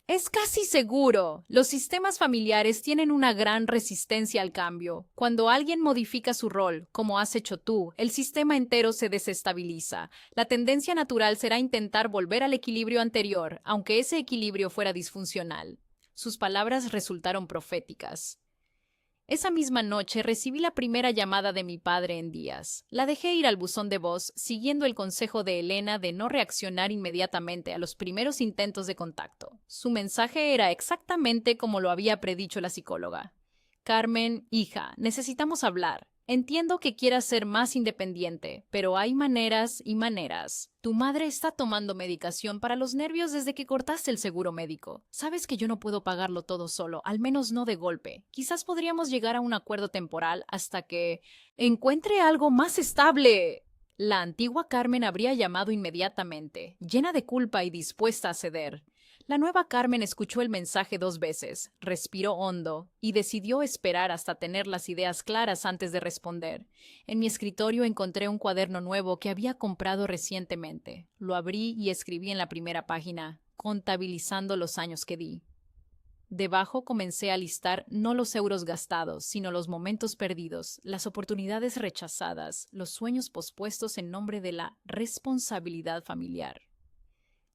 «Es casi seguro. Los sistemas familiares tienen una gran resistencia al cambio. Cuando alguien modifica su rol, como has hecho tú, el sistema entero se desestabiliza. La tendencia natural será intentar volver al equilibrio anterior, aunque ese equilibrio fuera disfuncional». Sus palabras resultaron proféticas. Esa misma noche recibí la primera llamada de mi padre en días. La dejé ir al buzón de voz, siguiendo el consejo de Elena de no reaccionar inmediatamente a los primeros intentos de contacto. Su mensaje era exactamente como lo había predicho la psicóloga. «Carmen, hija, necesitamos hablar. Entiendo que quieras ser más independiente, pero hay maneras y maneras. Tu madre está tomando medicación para los nervios desde que cortaste el seguro médico. Sabes que yo no puedo pagarlo todo solo, al menos no de golpe. Quizás podríamos llegar a un acuerdo temporal hasta que encuentre algo más estable». La antigua Carmen habría llamado inmediatamente, llena de culpa y dispuesta a ceder. La nueva Carmen escuchó el mensaje 2 veces, respiró hondo y decidió esperar hasta tener las ideas claras antes de responder. En mi escritorio encontré un cuaderno nuevo que había comprado recientemente. Lo abrí y escribí en la primera página, contabilizando los años que di. Debajo comencé a listar no los euros gastados, sino los momentos perdidos, las oportunidades rechazadas, los sueños pospuestos en nombre de la responsabilidad familiar.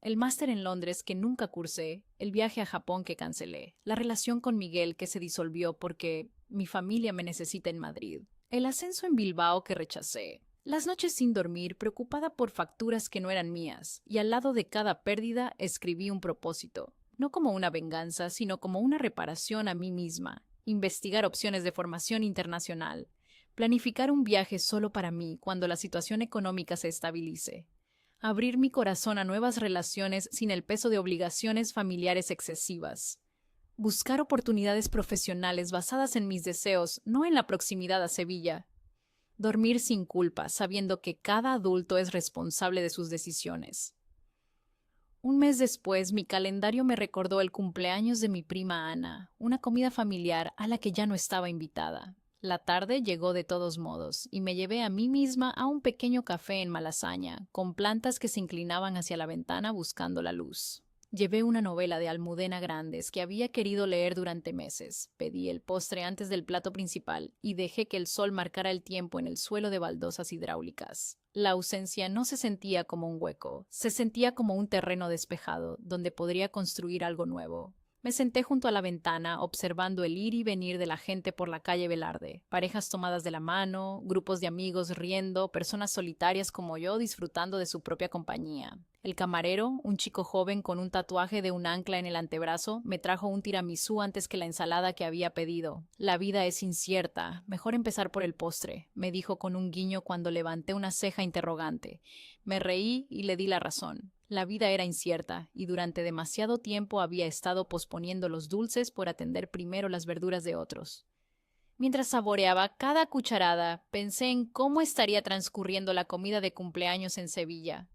El máster en Londres que nunca cursé, el viaje a Japón que cancelé, la relación con Miguel que se disolvió porque mi familia me necesita en Madrid, el ascenso en Bilbao que rechacé, las noches sin dormir preocupada por facturas que no eran mías, y al lado de cada pérdida escribí un propósito, no como una venganza, sino como una reparación a mí misma, investigar opciones de formación internacional, planificar un viaje solo para mí cuando la situación económica se estabilice, abrir mi corazón a nuevas relaciones sin el peso de obligaciones familiares excesivas. Buscar oportunidades profesionales basadas en mis deseos, no en la proximidad a Sevilla. Dormir sin culpa, sabiendo que cada adulto es responsable de sus decisiones. Un mes después, mi calendario me recordó el cumpleaños de mi prima Ana, una comida familiar a la que ya no estaba invitada. La tarde llegó de todos modos, y me llevé a mí misma a un pequeño café en Malasaña, con plantas que se inclinaban hacia la ventana buscando la luz. Llevé una novela de Almudena Grandes que había querido leer durante meses, pedí el postre antes del plato principal y dejé que el sol marcara el tiempo en el suelo de baldosas hidráulicas. La ausencia no se sentía como un hueco, se sentía como un terreno despejado, donde podría construir algo nuevo. Me senté junto a la ventana, observando el ir y venir de la gente por la calle Velarde, parejas tomadas de la mano, grupos de amigos riendo, personas solitarias como yo disfrutando de su propia compañía. El camarero, un chico joven con un tatuaje de un ancla en el antebrazo, me trajo un tiramisú antes que la ensalada que había pedido. «La vida es incierta, mejor empezar por el postre», me dijo con un guiño cuando levanté una ceja interrogante. Me reí y le di la razón. La vida era incierta, y durante demasiado tiempo había estado posponiendo los dulces por atender primero las verduras de otros. Mientras saboreaba cada cucharada, pensé en cómo estaría transcurriendo la comida de cumpleaños en Sevilla.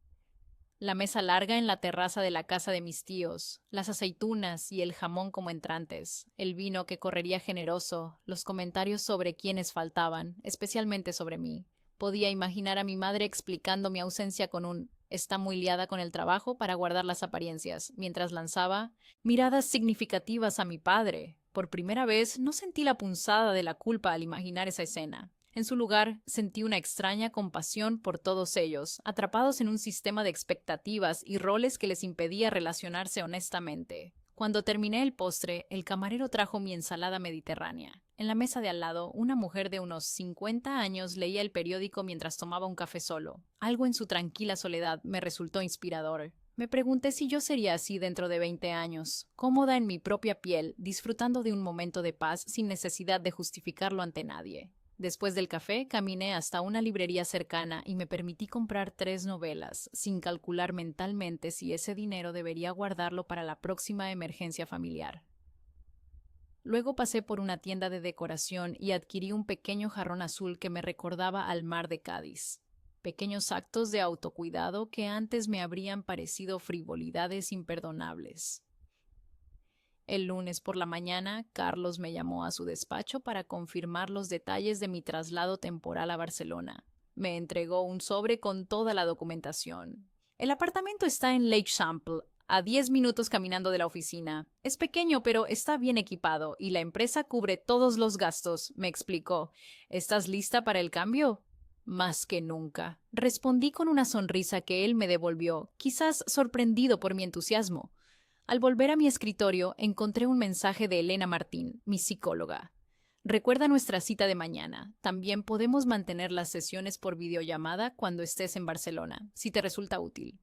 La mesa larga en la terraza de la casa de mis tíos, las aceitunas y el jamón como entrantes, el vino que correría generoso, los comentarios sobre quienes faltaban, especialmente sobre mí. Podía imaginar a mi madre explicando mi ausencia con un está muy liada con el trabajo para guardar las apariencias, mientras lanzaba miradas significativas a mi padre. Por primera vez no sentí la punzada de la culpa al imaginar esa escena. En su lugar, sentí una extraña compasión por todos ellos, atrapados en un sistema de expectativas y roles que les impedía relacionarse honestamente. Cuando terminé el postre, el camarero trajo mi ensalada mediterránea. En la mesa de al lado, una mujer de unos 50 años leía el periódico mientras tomaba un café solo. Algo en su tranquila soledad me resultó inspirador. Me pregunté si yo sería así dentro de 20 años, cómoda en mi propia piel, disfrutando de un momento de paz sin necesidad de justificarlo ante nadie. Después del café, caminé hasta una librería cercana y me permití comprar 3 novelas, sin calcular mentalmente si ese dinero debería guardarlo para la próxima emergencia familiar. Luego pasé por una tienda de decoración y adquirí un pequeño jarrón azul que me recordaba al mar de Cádiz. Pequeños actos de autocuidado que antes me habrían parecido frivolidades imperdonables. El lunes por la mañana, Carlos me llamó a su despacho para confirmar los detalles de mi traslado temporal a Barcelona. Me entregó un sobre con toda la documentación. El apartamento está en Lake Champlain, a 10 minutos caminando de la oficina. Es pequeño, pero está bien equipado y la empresa cubre todos los gastos, me explicó. ¿Estás lista para el cambio? Más que nunca. Respondí con una sonrisa que él me devolvió, quizás sorprendido por mi entusiasmo. Al volver a mi escritorio, encontré un mensaje de Elena Martín, mi psicóloga. Recuerda nuestra cita de mañana. También podemos mantener las sesiones por videollamada cuando estés en Barcelona, si te resulta útil.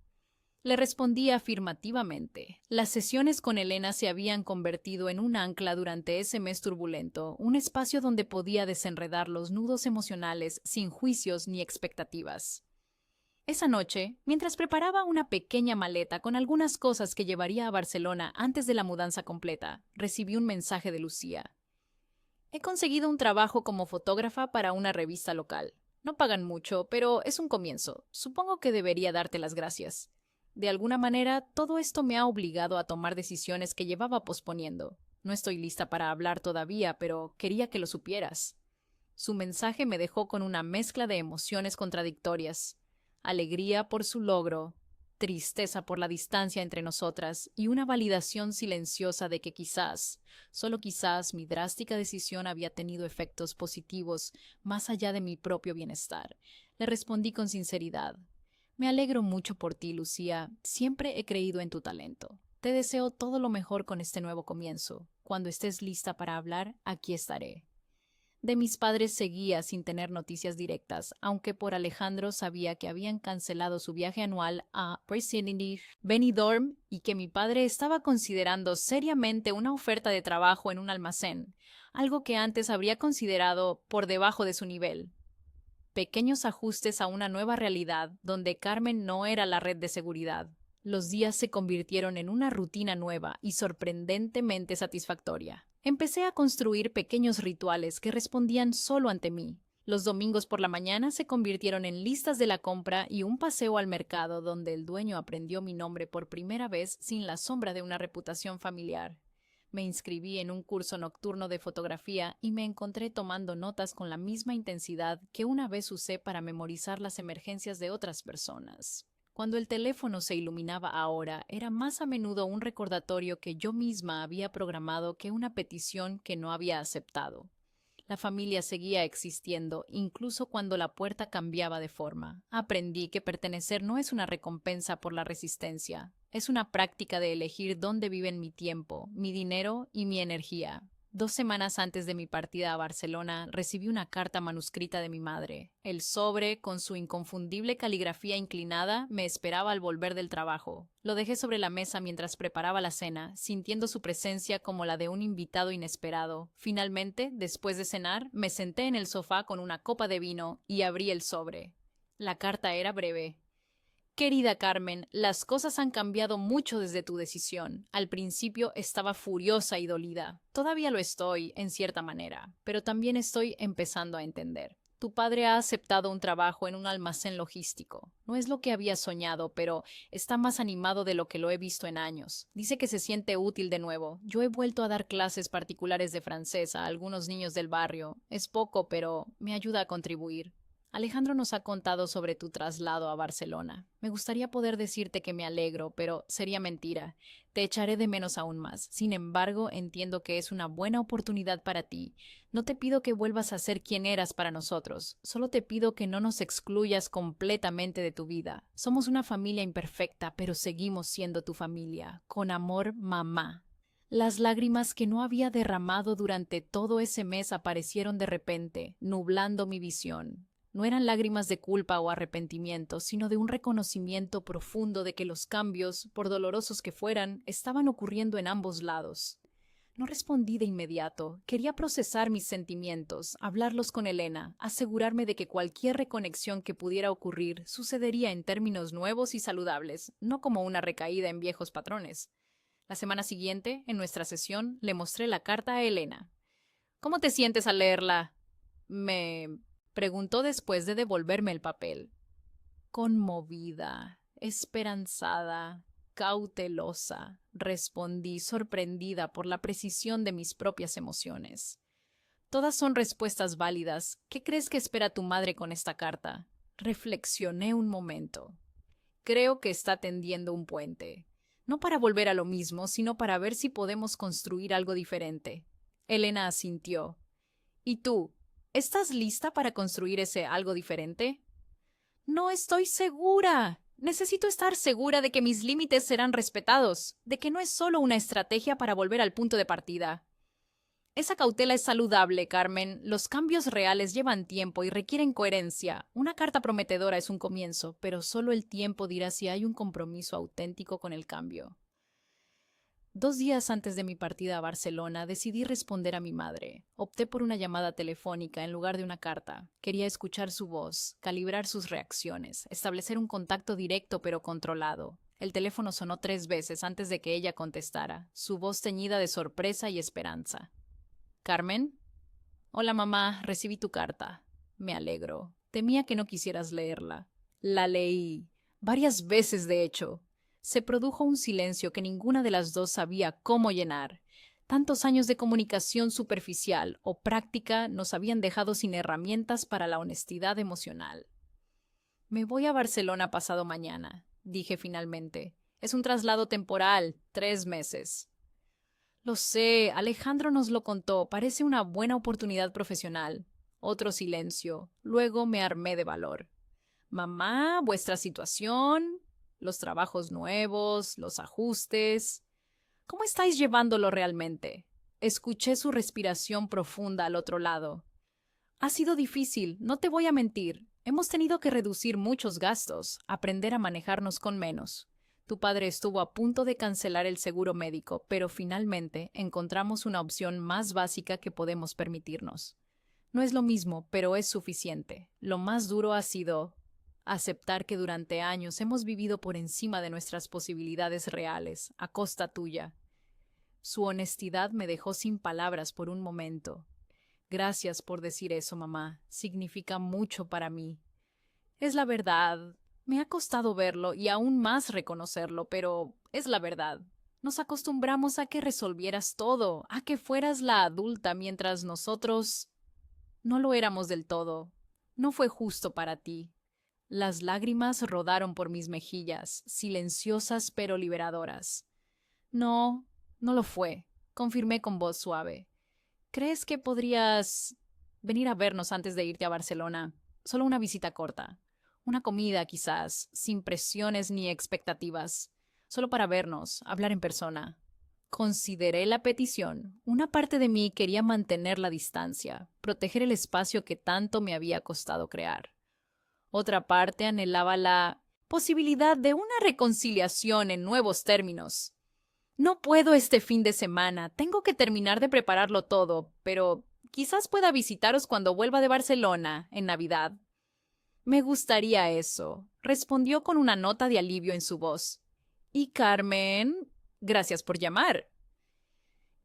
Le respondí afirmativamente. Las sesiones con Elena se habían convertido en un ancla durante ese mes turbulento, un espacio donde podía desenredar los nudos emocionales sin juicios ni expectativas. Esa noche, mientras preparaba una pequeña maleta con algunas cosas que llevaría a Barcelona antes de la mudanza completa, recibí un mensaje de Lucía. He conseguido un trabajo como fotógrafa para una revista local. No pagan mucho, pero es un comienzo. Supongo que debería darte las gracias. De alguna manera, todo esto me ha obligado a tomar decisiones que llevaba posponiendo. No estoy lista para hablar todavía, pero quería que lo supieras. Su mensaje me dejó con una mezcla de emociones contradictorias. Alegría por su logro, tristeza por la distancia entre nosotras y una validación silenciosa de que quizás, solo quizás, mi drástica decisión había tenido efectos positivos más allá de mi propio bienestar. Le respondí con sinceridad. Me alegro mucho por ti, Lucía. Siempre he creído en tu talento. Te deseo todo lo mejor con este nuevo comienzo. Cuando estés lista para hablar, aquí estaré. De mis padres seguía sin tener noticias directas, aunque por Alejandro sabía que habían cancelado su viaje anual a Benidorm y que mi padre estaba considerando seriamente una oferta de trabajo en un almacén, algo que antes habría considerado por debajo de su nivel. Pequeños ajustes a una nueva realidad donde Carmen no era la red de seguridad. Los días se convirtieron en una rutina nueva y sorprendentemente satisfactoria. Empecé a construir pequeños rituales que respondían solo ante mí. Los domingos por la mañana se convirtieron en listas de la compra y un paseo al mercado donde el dueño aprendió mi nombre por primera vez sin la sombra de una reputación familiar. Me inscribí en un curso nocturno de fotografía y me encontré tomando notas con la misma intensidad que una vez usé para memorizar las emergencias de otras personas. Cuando el teléfono se iluminaba ahora, era más a menudo un recordatorio que yo misma había programado que una petición que no había aceptado. La familia seguía existiendo, incluso cuando la puerta cambiaba de forma. Aprendí que pertenecer no es una recompensa por la resistencia, es una práctica de elegir dónde viven mi tiempo, mi dinero y mi energía. 2 semanas antes de mi partida a Barcelona, recibí una carta manuscrita de mi madre. El sobre, con su inconfundible caligrafía inclinada, me esperaba al volver del trabajo. Lo dejé sobre la mesa mientras preparaba la cena, sintiendo su presencia como la de un invitado inesperado. Finalmente, después de cenar, me senté en el sofá con una copa de vino y abrí el sobre. La carta era breve. Querida Carmen, las cosas han cambiado mucho desde tu decisión. Al principio estaba furiosa y dolida. Todavía lo estoy, en cierta manera, pero también estoy empezando a entender. Tu padre ha aceptado un trabajo en un almacén logístico. No es lo que había soñado, pero está más animado de lo que lo he visto en años. Dice que se siente útil de nuevo. Yo he vuelto a dar clases particulares de francés a algunos niños del barrio. Es poco, pero me ayuda a contribuir. Alejandro nos ha contado sobre tu traslado a Barcelona. Me gustaría poder decirte que me alegro, pero sería mentira. Te echaré de menos aún más. Sin embargo, entiendo que es una buena oportunidad para ti. No te pido que vuelvas a ser quien eras para nosotros. Solo te pido que no nos excluyas completamente de tu vida. Somos una familia imperfecta, pero seguimos siendo tu familia. Con amor, mamá. Las lágrimas que no había derramado durante todo ese mes aparecieron de repente, nublando mi visión. No eran lágrimas de culpa o arrepentimiento, sino de un reconocimiento profundo de que los cambios, por dolorosos que fueran, estaban ocurriendo en ambos lados. No respondí de inmediato. Quería procesar mis sentimientos, hablarlos con Elena, asegurarme de que cualquier reconexión que pudiera ocurrir sucedería en términos nuevos y saludables, no como una recaída en viejos patrones. La semana siguiente, en nuestra sesión, le mostré la carta a Elena. ¿Cómo te sientes al leerla? Me preguntó después de devolverme el papel. Conmovida, esperanzada, cautelosa, respondí, sorprendida por la precisión de mis propias emociones. Todas son respuestas válidas. ¿Qué crees que espera tu madre con esta carta? Reflexioné un momento. Creo que está tendiendo un puente. No para volver a lo mismo, sino para ver si podemos construir algo diferente. Elena asintió. ¿Y tú? ¿Estás lista para construir ese algo diferente? No estoy segura. Necesito estar segura de que mis límites serán respetados, de que no es solo una estrategia para volver al punto de partida. Esa cautela es saludable, Carmen. Los cambios reales llevan tiempo y requieren coherencia. Una carta prometedora es un comienzo, pero solo el tiempo dirá si hay un compromiso auténtico con el cambio. 2 días antes de mi partida a Barcelona, decidí responder a mi madre. Opté por una llamada telefónica en lugar de una carta. Quería escuchar su voz, calibrar sus reacciones, establecer un contacto directo pero controlado. El teléfono sonó 3 veces antes de que ella contestara, su voz teñida de sorpresa y esperanza. ¿Carmen? Hola, mamá, recibí tu carta. Me alegro. Temía que no quisieras leerla. La leí. Varias veces, de hecho. Se produjo un silencio que ninguna de las dos sabía cómo llenar. Tantos años de comunicación superficial o práctica nos habían dejado sin herramientas para la honestidad emocional. Me voy a Barcelona pasado mañana, dije finalmente. Es un traslado temporal, 3 meses. Lo sé, Alejandro nos lo contó. Parece una buena oportunidad profesional. Otro silencio. Luego me armé de valor. Mamá, vuestra situación, los trabajos nuevos, los ajustes. ¿Cómo estáis llevándolo realmente? Escuché su respiración profunda al otro lado. Ha sido difícil, no te voy a mentir. Hemos tenido que reducir muchos gastos, aprender a manejarnos con menos. Tu padre estuvo a punto de cancelar el seguro médico, pero finalmente encontramos una opción más básica que podemos permitirnos. No es lo mismo, pero es suficiente. Lo más duro ha sido aceptar que durante años hemos vivido por encima de nuestras posibilidades reales, a costa tuya. Su honestidad me dejó sin palabras por un momento. Gracias por decir eso, mamá. Significa mucho para mí. Es la verdad. Me ha costado verlo y aún más reconocerlo, pero es la verdad. Nos acostumbramos a que resolvieras todo, a que fueras la adulta mientras nosotros no lo éramos del todo. No fue justo para ti. Las lágrimas rodaron por mis mejillas, silenciosas pero liberadoras. No, no lo fue, confirmé con voz suave. ¿Crees que podrías venir a vernos antes de irte a Barcelona? Solo una visita corta. Una comida, quizás, sin presiones ni expectativas. Solo para vernos, hablar en persona. Consideré la petición. Una parte de mí quería mantener la distancia, proteger el espacio que tanto me había costado crear. Otra parte anhelaba la posibilidad de una reconciliación en nuevos términos. No puedo este fin de semana, tengo que terminar de prepararlo todo, pero quizás pueda visitaros cuando vuelva de Barcelona, en Navidad. Me gustaría eso, respondió con una nota de alivio en su voz. Y Carmen, gracias por llamar.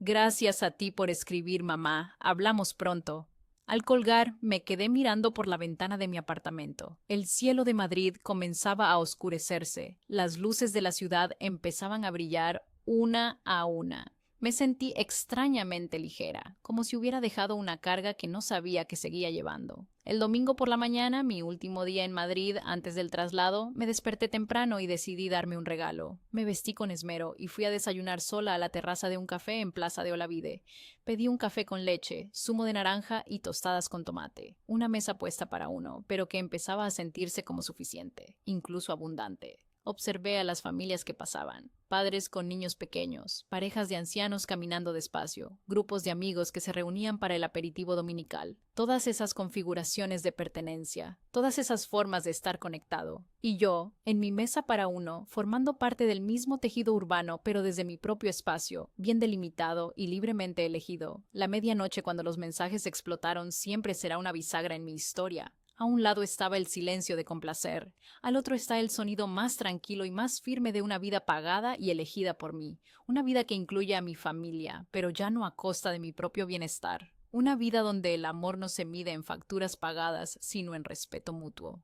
Gracias a ti por escribir, mamá. Hablamos pronto. Al colgar, me quedé mirando por la ventana de mi apartamento. El cielo de Madrid comenzaba a oscurecerse. Las luces de la ciudad empezaban a brillar una a una. Me sentí extrañamente ligera, como si hubiera dejado una carga que no sabía que seguía llevando. El domingo por la mañana, mi último día en Madrid antes del traslado, me desperté temprano y decidí darme un regalo. Me vestí con esmero y fui a desayunar sola a la terraza de un café en Plaza de Olavide. Pedí un café con leche, zumo de naranja y tostadas con tomate. Una mesa puesta para uno, pero que empezaba a sentirse como suficiente, incluso abundante. Observé a las familias que pasaban, padres con niños pequeños, parejas de ancianos caminando despacio, grupos de amigos que se reunían para el aperitivo dominical, todas esas configuraciones de pertenencia, todas esas formas de estar conectado. Y yo, en mi mesa para uno, formando parte del mismo tejido urbano, pero desde mi propio espacio, bien delimitado y libremente elegido. La medianoche cuando los mensajes explotaron siempre será una bisagra en mi historia. A un lado estaba el silencio de complacer, al otro está el sonido más tranquilo y más firme de una vida pagada y elegida por mí, una vida que incluye a mi familia, pero ya no a costa de mi propio bienestar, una vida donde el amor no se mide en facturas pagadas, sino en respeto mutuo.